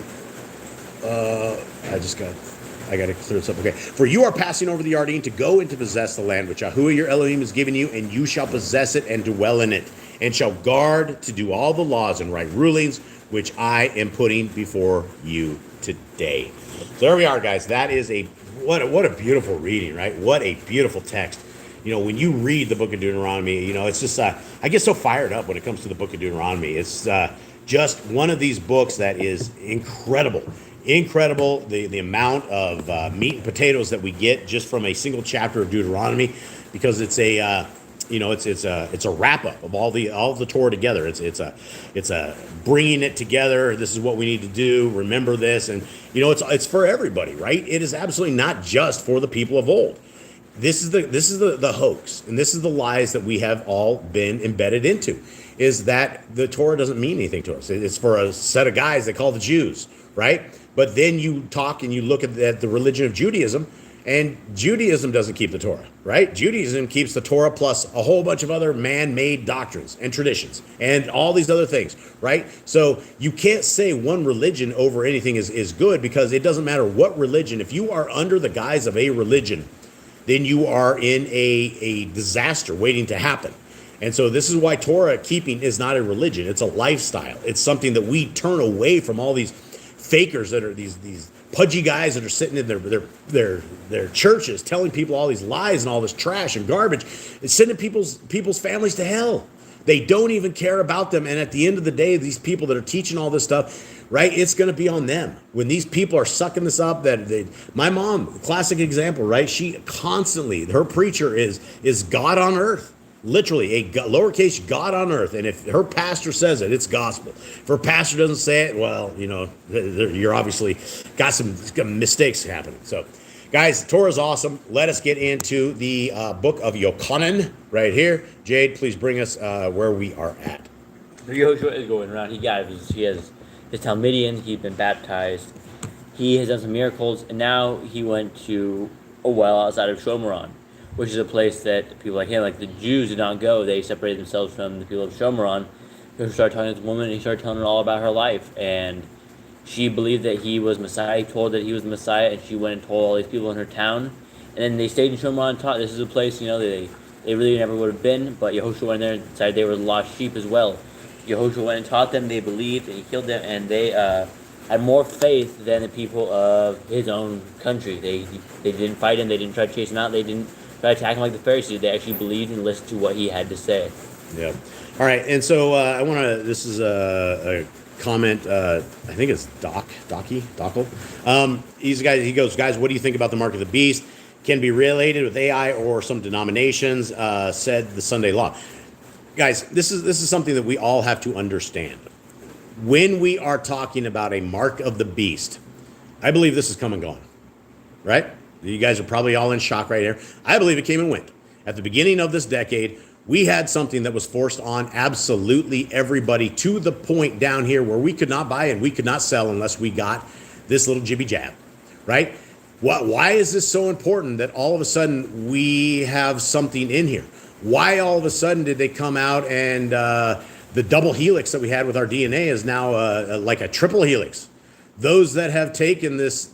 I got to clear this up. Okay. For you are passing over the Ardean to go and to possess the land which Yahuwah your Elohim has given you, and you shall possess it and dwell in it, and shall guard to do all the laws and right rulings which I am putting before you today. So there we are, guys. That is what a beautiful reading, right? What a beautiful text. You know, when you read the book of Deuteronomy, you know, it's just, I get so fired up when it comes to the book of Deuteronomy. It's just one of these books that is incredible. Incredible, the amount of meat and potatoes that we get just from a single chapter of Deuteronomy, because it's a, it's a wrap up of all the Torah together. It's a bringing it together. This is what we need to do. Remember this, and it's for everybody, right? It is absolutely not just for the people of old. This is the hoax, and this is the lies that we have all been embedded into, is that the Torah doesn't mean anything to us. It's for a set of guys they call the Jews, right? But then you talk and you look at the religion of Judaism, and Judaism doesn't keep the Torah, right? Judaism keeps the Torah plus a whole bunch of other man-made doctrines and traditions and all these other things, right? So you can't say one religion over anything is good, because it doesn't matter what religion. If you are under the guise of a religion, then you are in a disaster waiting to happen. And so this is why Torah keeping is not a religion. It's a lifestyle. It's something that we turn away from all these fakers that are these pudgy guys that are sitting in their churches telling people all these lies and all this trash and garbage. It's sending people's families to hell. They don't even care about them. And at the end of the day, these people that are teaching all this stuff, right, it's going to be on them. When these people are sucking this up, my mom, classic example, right? She constantly, her preacher is God on earth. Literally, lowercase God on earth. And if her pastor says it, it's gospel. If her pastor doesn't say it, well, you're obviously got some mistakes happening. So, guys, Torah is awesome. Let us get into the book of Yochanan right here. Jade, please bring us where we are at. Yoshua is going around. He has his Talmudian. He's been baptized. He has done some miracles, and now he went to a well outside of Shomeron, which is a place that people like him, like the Jews, did not go. They separated themselves from the people of Shomeron. He started talking to this woman, and he started telling her all about her life. And she believed that he was Messiah. He told that he was the Messiah, and she went and told all these people in her town. And then they stayed in Shomeron and taught. This is a place, they really never would have been, but Yehoshua went there and decided they were lost sheep as well. Yehoshua went and taught them. They believed, and he killed them, and they had more faith than the people of his own country. They didn't fight him. They didn't try to chase him out. They didn't try to attack him like the Pharisees. They actually believed and listened to what he had to say. Yeah. All right. And so I want to, this is a comment, I think it's Dockel. He goes, guys, what do you think about the mark of the beast? Can be related with AI or some denominations, said the Sunday Law. Guys, this is something that we all have to understand. When we are talking about a mark of the beast, I believe this is come and gone, right? You guys are probably all in shock right here. I believe it came and went. At the beginning of this decade, we had something that was forced on absolutely everybody to the point down here where we could not buy and we could not sell unless we got this little jibby jab, right? Why is this so important that all of a sudden we have something in here? Why all of a sudden did they come out and the double helix that we had with our DNA is now like a triple helix? Those that have taken this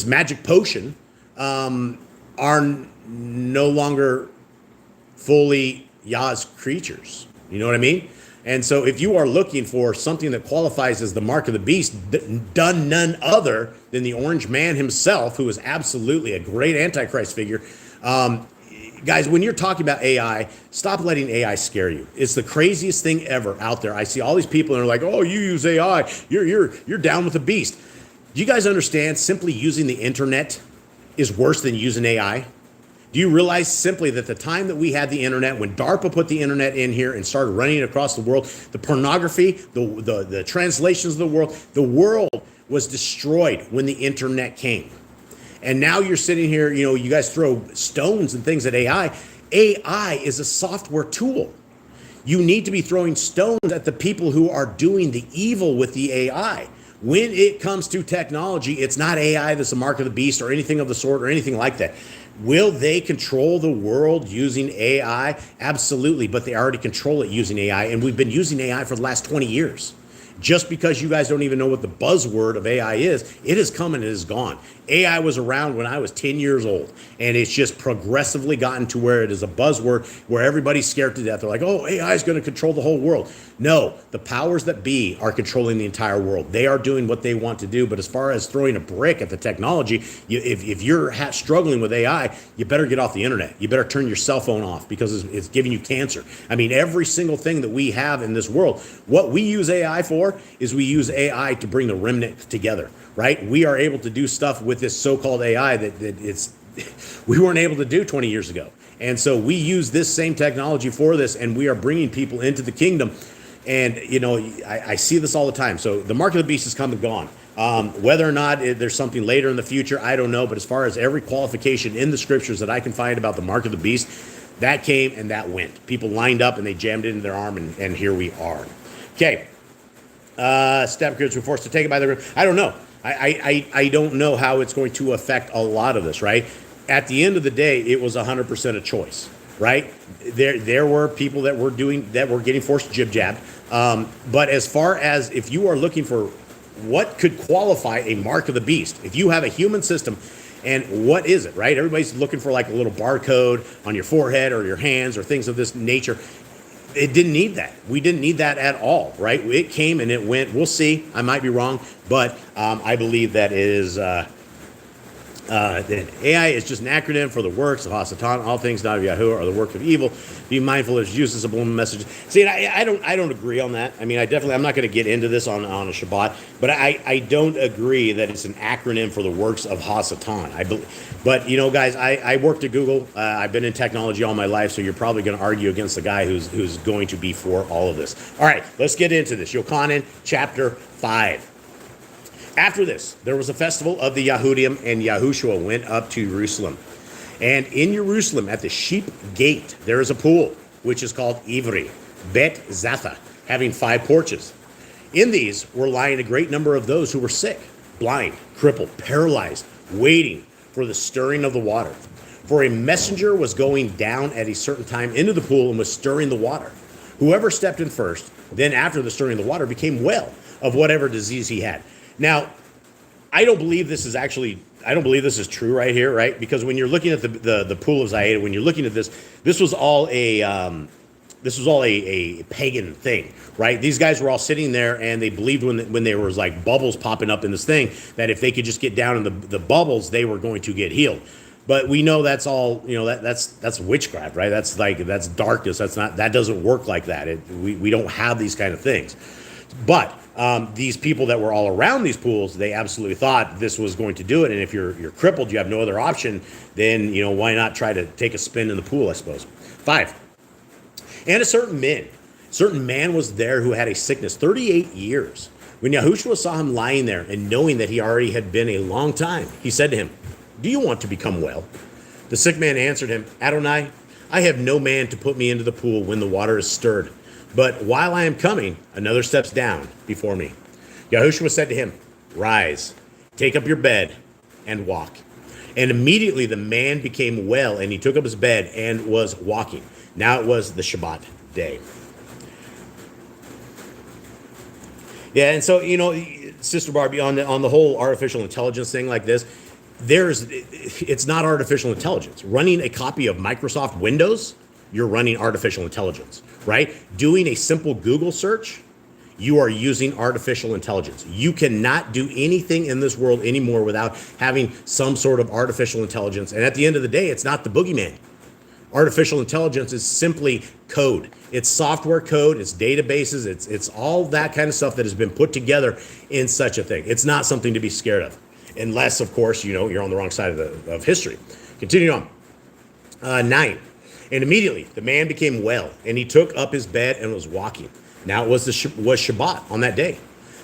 magic potion are no longer fully Yah's creatures. You know what I mean? And so if you are looking for something that qualifies as the mark of the beast, done none other than the orange man himself, who is absolutely a great Antichrist figure. Guys, when you're talking about AI, stop letting AI scare you. It's the craziest thing ever out there. I see all these people and they're like, oh, you use AI, you're down with the beast. Do you guys understand simply using the internet is worse than using AI? Do you realize simply that the time that we had the internet, when DARPA put the internet in here and started running it across the world, the pornography, the translations of the world was destroyed when the internet came. And now you're sitting here, you guys throw stones and things at AI. AI is a software tool. You need to be throwing stones at the people who are doing the evil with the AI. When it comes to technology, it's not AI that's the mark of the beast or anything of the sort or anything like that. Will they control the world using AI? Absolutely, but they already control it using AI, and we've been using AI for the last 20 years. Just because you guys don't even know what the buzzword of AI is, it has come and it is gone. AI was around when I was 10 years old, and it's just progressively gotten to where it is a buzzword where everybody's scared to death. They're like, oh, AI is going to control the whole world. No, the powers that be are controlling the entire world. They are doing what they want to do, but as far as throwing a brick at the technology, if you're struggling with AI, you better get off the internet. You better turn your cell phone off because it's giving you cancer. I mean, every single thing that we have in this world, what we use AI for is we use AI to bring the remnant together, right? We are able to do stuff with this so-called AI that we weren't able to do 20 years ago. And so we use this same technology for this, and we are bringing people into the kingdom. And, I see this all the time. So the mark of the beast has come and gone. Whether or not there's something later in the future, I don't know. But as far as every qualification in the scriptures that I can find about the mark of the beast, that came and that went. People lined up and they jammed it into their arm, and here we are. Okay. Step groups were forced to take it by the group. I don't know. I don't know how it's going to affect a lot of this, right? At the end of the day, it was 100% a choice, right? There were people that were getting forced jib-jabbed. But as far as if you are looking for what could qualify a mark of the beast, if you have a human system, and what is it, right? Everybody's looking for like a little barcode on your forehead or your hands or things of this nature. It didn't need that. We didn't need that at all, right? It came and it went. We'll see. I might be wrong, but I believe that it is Then AI is just an acronym for the works of Hasatan. All things not of Yahuwah are the work of evil. Be mindful of his use of subliminal messages. See, I don't agree on that. I mean, I'm not going to get into this on a Shabbat, but I don't agree that it's an acronym for the works of Hasatan. But you know, guys, I worked at Google. I've been in technology all my life, so you're probably going to argue against the guy who's going to be for all of this. All right, let's get into this. Yochanan chapter 5. After this, there was a festival of the Yahudim, and Yahushua went up to Jerusalem. And in Jerusalem, at the sheep gate, there is a pool, which is called Ivri, Bet Zatha, having 5 porches. In these were lying a great number of those who were sick, blind, crippled, paralyzed, waiting for the stirring of the water. For a messenger was going down at a certain time into the pool and was stirring the water. Whoever stepped in first, then after the stirring of the water, became well of whatever disease he had. Now, I don't believe this is true right here, right? Because when you're looking at the pool of Zaida, when you're looking at this was all a pagan thing, right? These guys were all sitting there, and they believed when there was like bubbles popping up in this thing, that if they could just get down in the bubbles, they were going to get healed. But we know that's all, you know, that's witchcraft, right? That's darkness. That doesn't work like that. We don't have these kind of things. But these people that were all around these pools, they absolutely thought this was going to do it. And if you're crippled, you have no other option, then, you know, why not try to take a spin in the pool, I suppose. 5. And a certain man was there who had a sickness 38 years. When Yahushua saw him lying there, and knowing that he already had been a long time, he said to him, "Do you want to become well?" The sick man answered him, "Adonai, I have no man to put me into the pool when the water is stirred. But while I am coming, another steps down before me." Yahushua said to him, "Rise, take up your bed, and walk." And immediately the man became well, and he took up his bed and was walking. Now it was the Shabbat day. Yeah, and so, you know, Sister Barbie, on the whole artificial intelligence thing like this, it's not artificial intelligence. Running a copy of Microsoft Windows, you're running artificial intelligence, right? Doing a simple Google search, you are using artificial intelligence. You cannot do anything in this world anymore without having some sort of artificial intelligence. And at the end of the day, it's not the boogeyman. Artificial intelligence is simply code. It's software code, it's databases, it's all that kind of stuff that has been put together in such a thing. It's not something to be scared of. Unless, of course, you know, you're on the wrong side of history. Continue on. 9. And immediately the man became well, and he took up his bed and was walking. Now it was Shabbat on that day.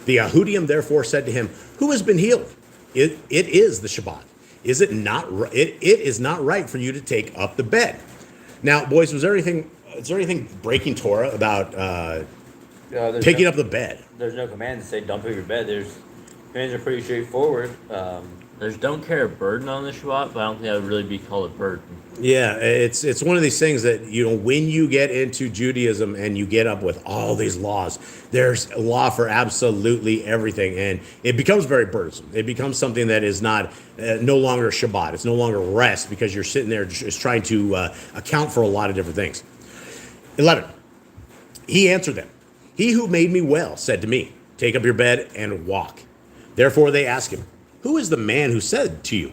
The Yahudim therefore said to him, "Who has been healed? It is the Shabbat. Is it not? It is not right for you to take up the bed." Now, boys, is there anything breaking Torah about picking up the bed? There's no command to say don't pick your bed. Commands are pretty straightforward. There's don't carry a burden on the Shabbat, but I don't think that would really be called a burden. Yeah, it's one of these things that, you know, when you get into Judaism and you get up with all these laws, there's a law for absolutely everything, and it becomes very burdensome. It becomes something that is no longer Shabbat. It's no longer rest, because you're sitting there just trying to account for a lot of different things. 11. He answered them, "He who made me well said to me, 'Take up your bed and walk.' Therefore they asked him, 'Who is the man who said to you,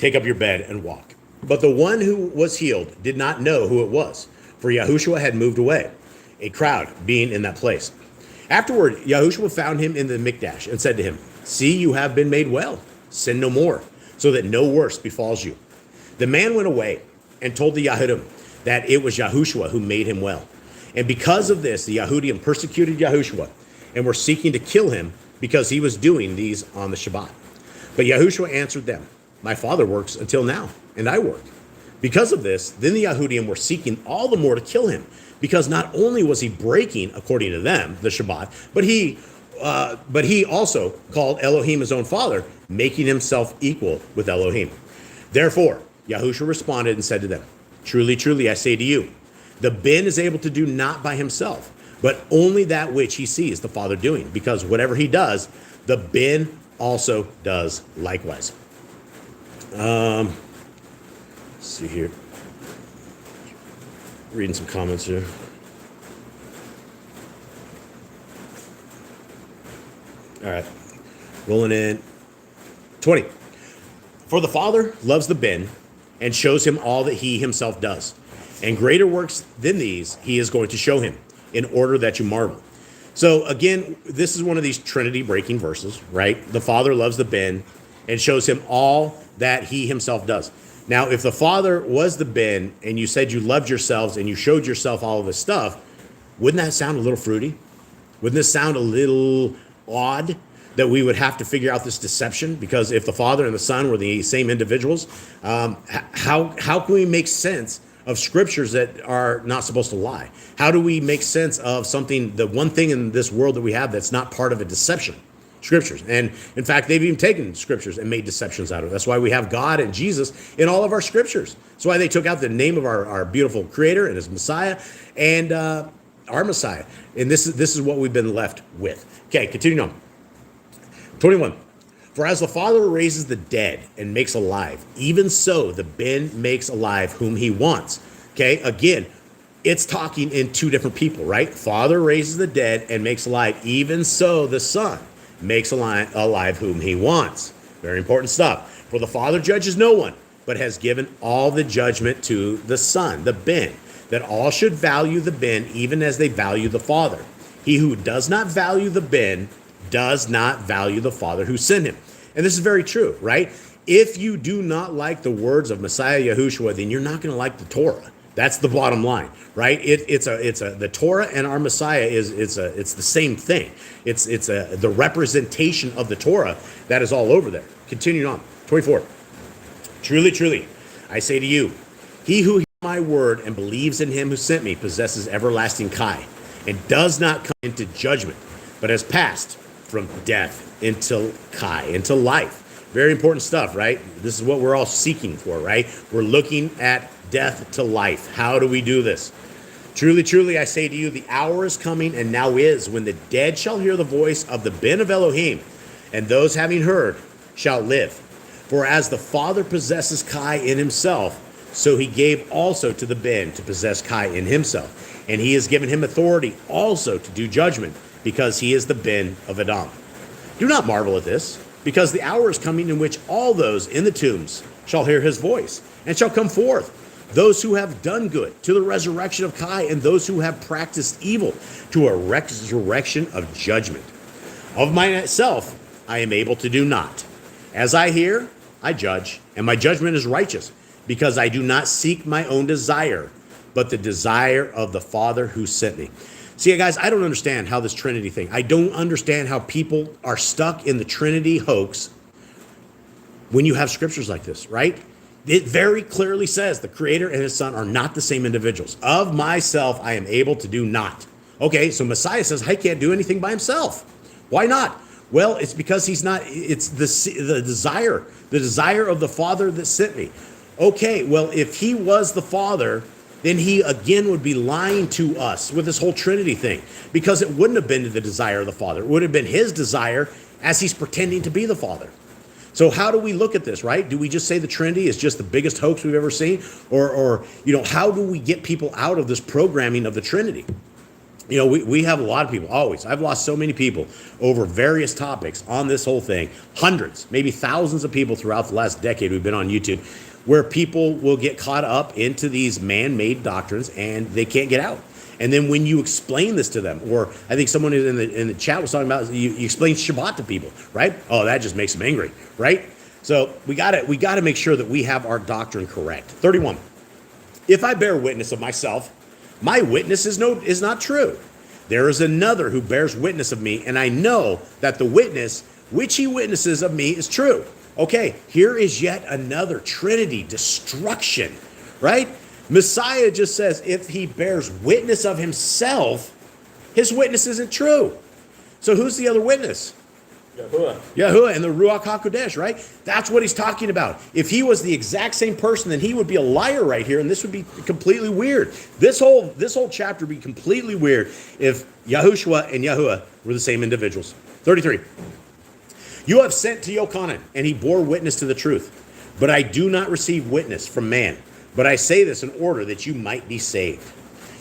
"Take up your bed and walk"?' But the one who was healed did not know who it was, for Yahushua had moved away, a crowd being in that place. Afterward, Yahushua found him in the Mikdash and said to him, 'See, you have been made well. Sin no more, so that no worse befalls you.' The man went away and told the Yahudim that it was Yahushua who made him well. And because of this, the Yahudim persecuted Yahushua and were seeking to kill him, because he was doing these on the Shabbat. But Yahushua answered them, 'My Father works until now, and I work.' Because of this, then the Yahudim were seeking all the more to kill him, because not only was he breaking, according to them, the Shabbat, but he also called Elohim his own father, making himself equal with Elohim. Therefore, Yahushua responded and said to them, 'Truly, truly, I say to you, the Ben is able to do not by himself, but only that which he sees the Father doing, because whatever he does, the Ben also does likewise.'" Let's see here. Reading some comments here. All right. Rolling in. 20. For the Father loves the Ben and shows him all that he himself does. And greater works than these he is going to show him, in order that you marvel. So again, this is one of these Trinity breaking verses, right? The Father loves the Ben and shows him all that he himself does. Now, if the Father was the Ben and you said you loved yourselves and you showed yourself all of this stuff, wouldn't that sound a little fruity? Wouldn't this sound a little odd that we would have to figure out this deception? Because if the Father and the Son were the same individuals, how can we make sense of scriptures that are not supposed to lie? How do we make sense of something, the one thing in this world that we have that's not part of a deception? Scriptures. And in fact, they've even taken scriptures and made deceptions out of it. That's why we have God and Jesus in all of our scriptures. That's why they took out the name of our beautiful Creator and his Messiah and our Messiah. And this is what we've been left with. Okay, continuing on. 21. For as the Father raises the dead and makes alive, even so the Ben makes alive whom he wants. Okay, again, it's talking in two different people, right? Father raises the dead and makes alive, even so the Son makes alive whom he wants. Very important stuff. For the Father judges no one, but has given all the judgment to the Son, the Ben, that all should value the Ben even as they value the Father. He who does not value the Ben does not value the Father who sent him. And this is very true, right? If you do not like the words of Messiah Yahushua, then you're not going to like the Torah. That's the bottom line, right? The Torah and our Messiah it's the same thing. It's the representation of the Torah that is all over there. Continuing on, 24. Truly, truly, I say to you, he who hears my word and believes in him who sent me possesses everlasting Kai, and does not come into judgment, but has passed from death into Kai, into life. Very important stuff, right? This is what we're all seeking for, right? We're looking at death to life. How do we do this? Truly, truly, I say to you, the hour is coming, and now is, when the dead shall hear the voice of the Ben of Elohim, and those having heard shall live. For as the Father possesses Kai in himself, so he gave also to the Ben to possess Kai in himself. And he has given him authority also to do judgment, because he is the Ben of Adam. Do not marvel at this, because the hour is coming in which all those in the tombs shall hear his voice, and shall come forth, those who have done good to the resurrection of Kai, and those who have practiced evil to a resurrection of judgment. Of myself I am able to do naught. As I hear, I judge, and my judgment is righteous, because I do not seek my own desire, but the desire of the Father who sent me. See, guys, I don't understand how this Trinity thing, I don't understand how people are stuck in the Trinity hoax when you have scriptures like this, right? It very clearly says the Creator and his Son are not the same individuals. Of myself, I am able to do naught. Okay, so Messiah says, I can't do anything by himself. Why not? Well, it's because he's not, it's the desire of the Father that sent me. Okay, well, if he was the Father, then he again would be lying to us with this whole Trinity thing, because it wouldn't have been the desire of the Father. It would have been his desire as he's pretending to be the Father. So how do we look at this, right? Do we just say the Trinity is just the biggest hoax we've ever seen? Or how do we get people out of this programming of the Trinity? We have a lot of people, always. I've lost so many people over various topics on this whole thing. Hundreds, maybe thousands of people throughout the last decade we've been on YouTube, where people will get caught up into these man-made doctrines and they can't get out. And then when you explain this to them, or I think someone in the chat was talking about, you explain Shabbat to people, right? Oh, that just makes them angry, right? So we got to make sure that we have our doctrine correct. 31. If I bear witness of myself, my witness is not true. There is another who bears witness of me, and I know that the witness which he witnesses of me is true. Okay, here is yet another Trinity destruction, right? Messiah just says if he bears witness of himself, his witness isn't true. So who's the other witness? Yahuwah and the Ruach HaKodesh, right? That's what he's talking about. If he was the exact same person, then he would be a liar right here, and this would be completely weird. This whole chapter would be completely weird if Yahushua and Yahuwah were the same individuals. 33. You have sent to Yochanan, and he bore witness to the truth. But I do not receive witness from man. But I say this in order that you might be saved.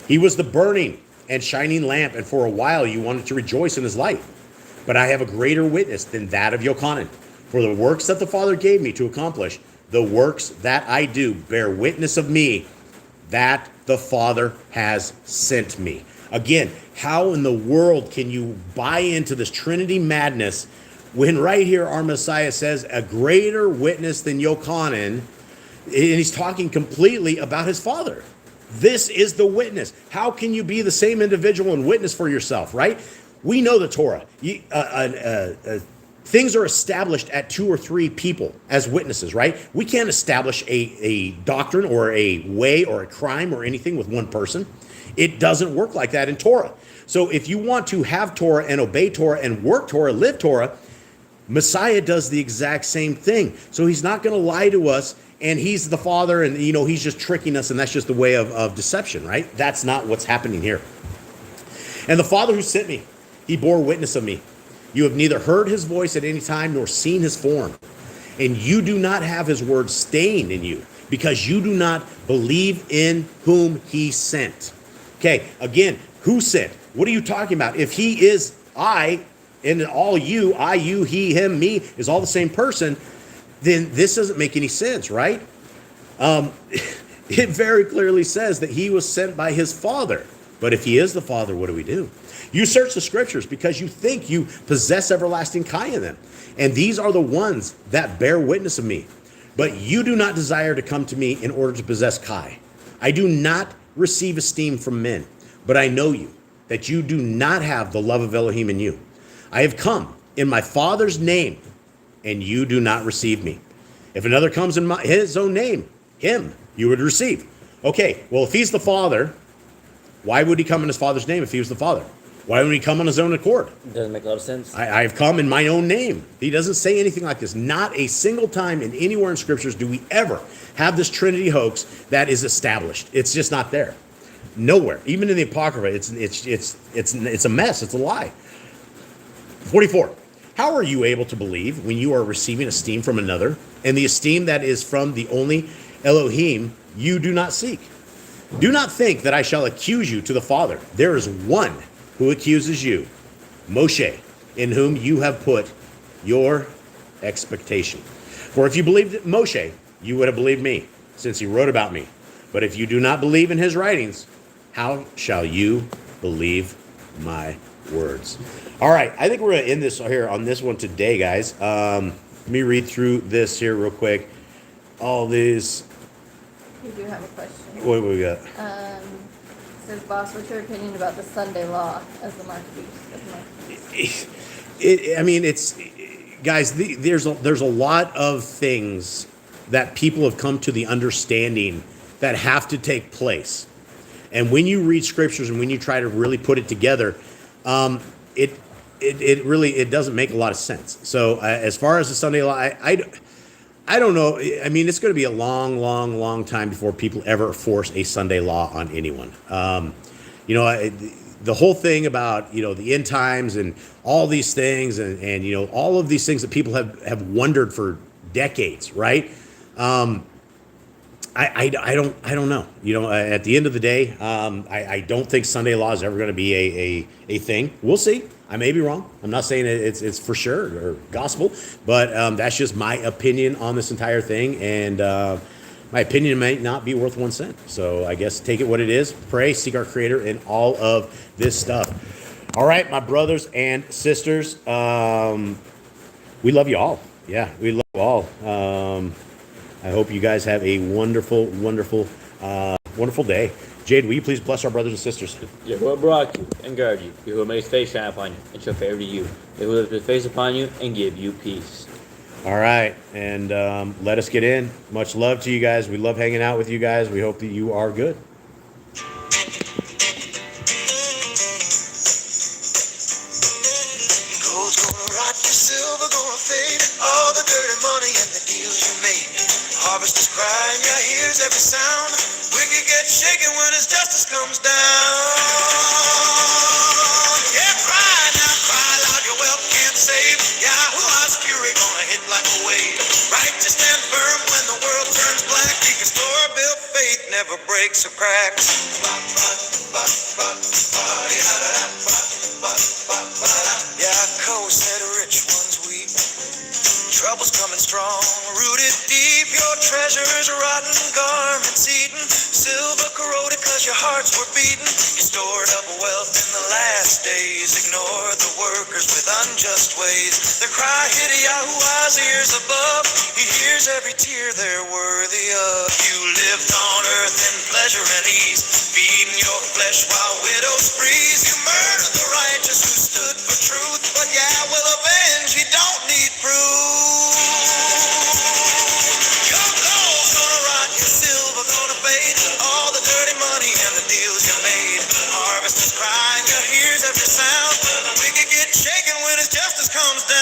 He was the burning and shining lamp, and for a while you wanted to rejoice in his light. But I have a greater witness than that of Yochanan, For the works that the Father gave me to accomplish, the works that I do bear witness of me, that the Father has sent me. Again, how in the world can you buy into this Trinity madness when right here our Messiah says a greater witness than Yochanan, and he's talking completely about his Father? This is the witness. How can you be the same individual and witness for yourself, right? We know the Torah. Things are established at 2 or 3 people as witnesses, right? We can't establish a doctrine or a way or a crime or anything with one person. It doesn't work like that in Torah. So if you want to have Torah and obey Torah and work Torah, live Torah, Messiah does the exact same thing. So he's not going to lie to us, and he's the Father, and he's just tricking us, and that's just the way of deception, right? That's not what's happening here. And the Father who sent me, he bore witness of me. You have neither heard his voice at any time nor seen his form. And you do not have his word staying in you, because you do not believe in whom he sent. Okay, again, who sent? What are you talking about? If he is I, and all you, I, you, he, him, me, is all the same person, then this doesn't make any sense, right? It very clearly says that he was sent by his Father. But if he is the Father, what do we do? You search the Scriptures because you think you possess everlasting Kai in them. And these are the ones that bear witness of me. But you do not desire to come to me in order to possess Kai. I do not receive esteem from men, but I know you, that you do not have the love of Elohim in you. I have come in my Father's name, and you do not receive me. If another comes in his own name, him you would receive. Okay, well, if he's the Father, why would he come in his Father's name if he was the Father? Why would he come on his own accord? Doesn't make a lot of sense. I have come in my own name. He doesn't say anything like this. Not a single time in anywhere in Scriptures do we ever have this Trinity hoax that is established. It's just not there. Nowhere. Even in the Apocrypha, it's a mess. It's a lie. 44. How are you able to believe when you are receiving esteem from another, and the esteem that is from the only Elohim you do not seek? Do not think that I shall accuse you to the Father. There is one who accuses you, Moshe, in whom you have put your expectation. For if you believed Moshe, you would have believed me, since he wrote about me. But if you do not believe in his writings, how shall you believe my words? All right, I think we're going to end this here on this one today, guys. Let me read through this here real quick. All these. We do have a question. What do we got? It says, boss, what's your opinion about the Sunday law as the mark of beast? It's guys. There's a lot of things that people have come to the understanding that have to take place, and when you read Scriptures and when you try to really put it together, it really doesn't make a lot of sense. So as far as the Sunday law, I don't know. I mean, it's going to be a long time before people ever force a Sunday law on anyone. The whole thing about, the end times and all these things and all of these things that people have wondered for decades, right? I don't know. At the end of the day, I don't think Sunday law is ever going to be a thing. We'll see. I may be wrong. I'm not saying it's for sure or gospel, but that's just my opinion on this entire thing. And my opinion might not be worth 1 cent. So I guess take it what it is. Pray, seek our Creator in all of this stuff. All right, my brothers and sisters, we love you all. Yeah, we love you all. I hope you guys have a wonderful day. Jade, will you please bless our brothers and sisters? Yahuwah block you and guard you. Yahuwah make his face shine upon you and show favor to you. Yahuwah lift his face upon you and give you peace. All right, and let us get in. Much love to you guys. We love hanging out with you guys. We hope that you are good. Gold's gonna rot, your silver gonna fade. All the dirty money and the deals you made. Harvest is crying, yeah, hears every sound. Wicked gets shaken when his justice comes down. Yeah, cry now, cry loud, your wealth can't save. Yahuwah's fury gonna hit like a wave. Righteous stand firm when the world turns black. He can store built faith, never breaks or cracks. Yaakov said rich ones weep. Trouble's coming strong, rooted deep, your treasures rotten, garments eaten, silver corroded cause your hearts were beaten. You stored up wealth in the last days, ignore the workers with unjust ways. Their cry hit Yahuwah's ears above, he hears every tear they're worthy of. You lived on earth in pleasure and ease, feeding your flesh while widows freeze. You murdered the righteous who stood for truth, but Yah will avenge, he don't need proof. Your gold's gonna rot, your silver gonna fade, all the dirty money and the deals you made. Harvest is crying, your ears every sound, the wicked get shaken when his justice comes down.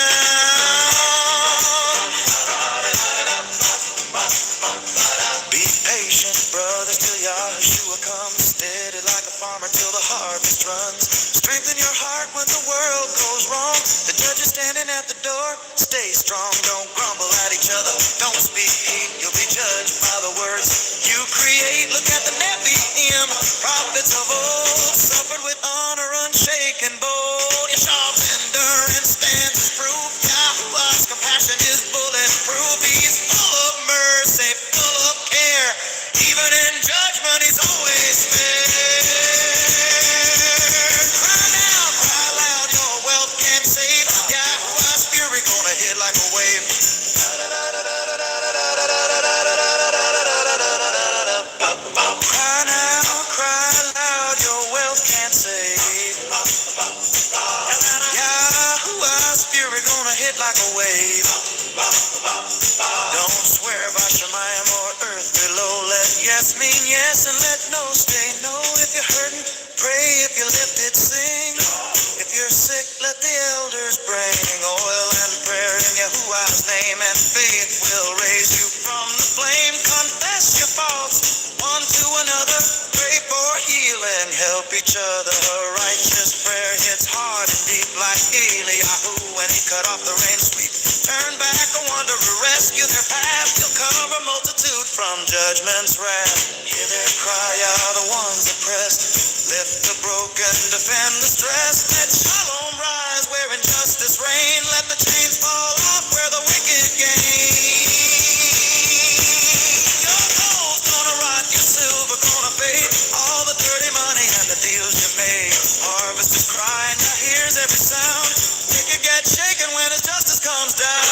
Be patient, brothers, till Yahushua comes, steady like a farmer till the harvest runs. Strengthen your heart when the world goes wrong, the judge is standing at the door. Stay strong, don't grumble at each other, don't speak hate, you'll be judged by the words you create. Look at the Nephilim, prophets of old, suffered with honor, unshaken, bold. Yeshua's endurance stands as proof, Yahuwah's compassion is bulletproof. He's full of mercy, full of care, even in judgment he's always fair. Cry now, cry loud, your wealth can't save, Yahuwah's fury gonna hit like a wave. Cry now, cry loud, your wealth can't save, Yahuwah's fury gonna hit like a wave. Don't swear by Shemayim or earth below, let yes mean yes and let no stay no. If you're hurting, pray, if you're lifted, sing. If you're sick, let the elders bring oil and prayer in Yahuwah's name, and faith will raise you from the flame. Confess your faults one to another, pray for healing, help each other. A righteous prayer hits hard and deep like Eliyahu when he cut off the rain sweep. Turn back a wanderer, rescue their path, he'll cover multitude from judgment's wrath. Hear their cry out, the ones oppressed, lift the broken, defend the stressed. Let shalom rise where injustice reign, let the chains fall off where the wicked gain. Your gold's gonna rot, your silver gonna fade, all the dirty money and the deals you made. Harvest is crying, Yah hears every sound, wicked get shaken when his justice comes down.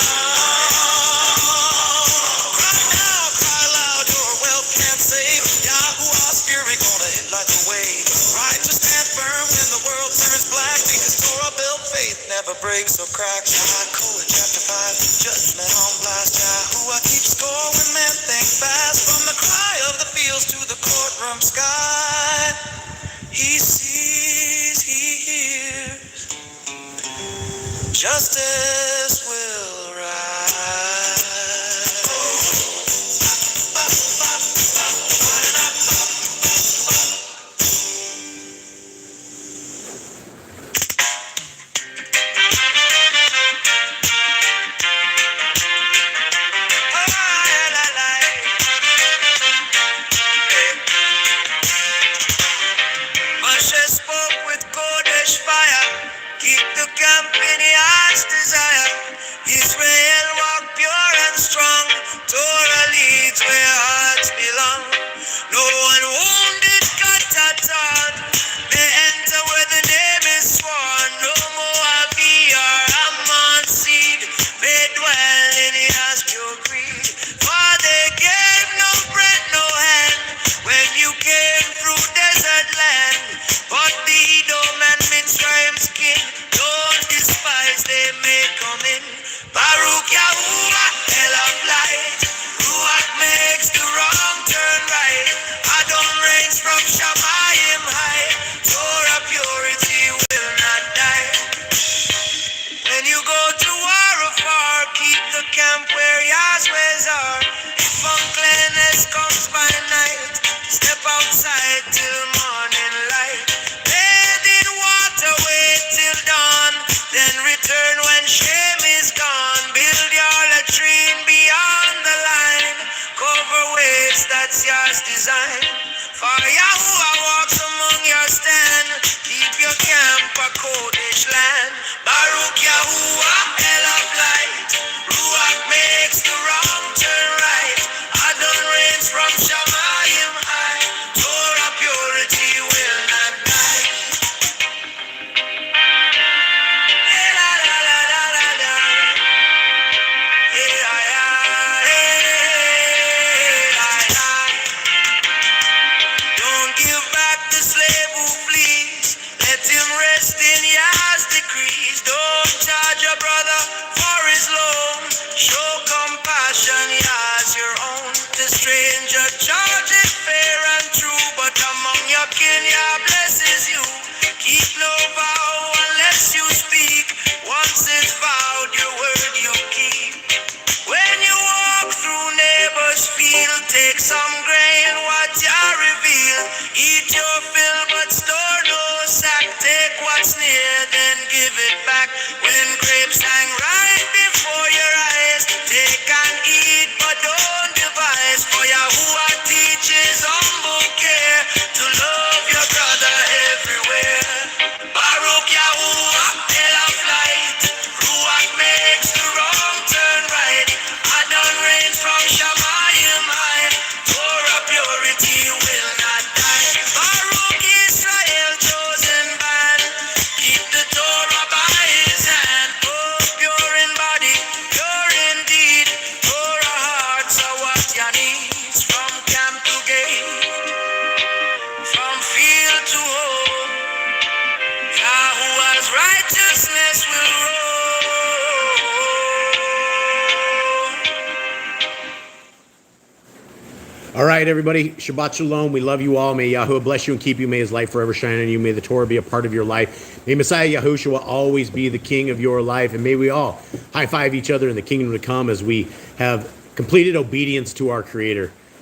Cry now, cry loud, your wealth can't save, Yahuwah's fury gonna hit like a wave. Righteous stand firm when the world turns black, because Torah-built faith never breaks or cracks. Yah chapter 5, judgment on blast. Yahuwah keeps score when men think fast. From the cry of the fields to the courtroom sky, he sees, he hears, justice will rise. Moshe spoke with Kodesh fire, keep the camp in the heart's desire. Israel walk pure and strong, Torah leads where hearts belong. No one wounded, cut or torn, may enter where the name is sworn. No Moab or Ammon seed may dwell in the pure creed. For they gave no bread, no hand, when you came through desert land. But the Edom and Mitzrayim's king, don't despise, they may come in. Baruch Yahuwah, hell of light, Ruach makes the wrong turn right. Adon reigns from Shamayim high, Torah purity will not die. When you go to war of war, keep the camp where Yah's ways are. If uncleanness comes by night, step outside till morning light. Bathe in water, wait till dawn, then return when shame is gone. Build your latrine beyond the line, cover waste, that's Yah's design. For Yahuwah walks among your stand, keep your camp a Kodesh land. Baruch Yahuwah, hell of light, Ruach take some grain, what Yah reveal. Eat your fill, but store no sack. Take what's near, then give it back. When grapes hang right before your eyes, take and eat, but don't devise. For Yahuwah teaches humble care to love your brother everywhere. Baruch Yahuwah, El of light, Ruach makes the wrong turn right. Adon reigns from Shamayim high. Torah purity will not die. Baruch Israel, chosen band. Keep the Torah by his hand. Oh, pure in body, pure in deed. Torah hearts are what Yah needs. From camp to gate, from field to home, Yahuwah's righteousness will roll. All right, everybody. Shabbat shalom. We love you all. May Yahuwah bless you and keep you. May his light forever shine on you. May the Torah be a part of your life. May Messiah Yahushua always be the king of your life. And may we all high five each other in the kingdom to come as we have completed obedience to our Creator.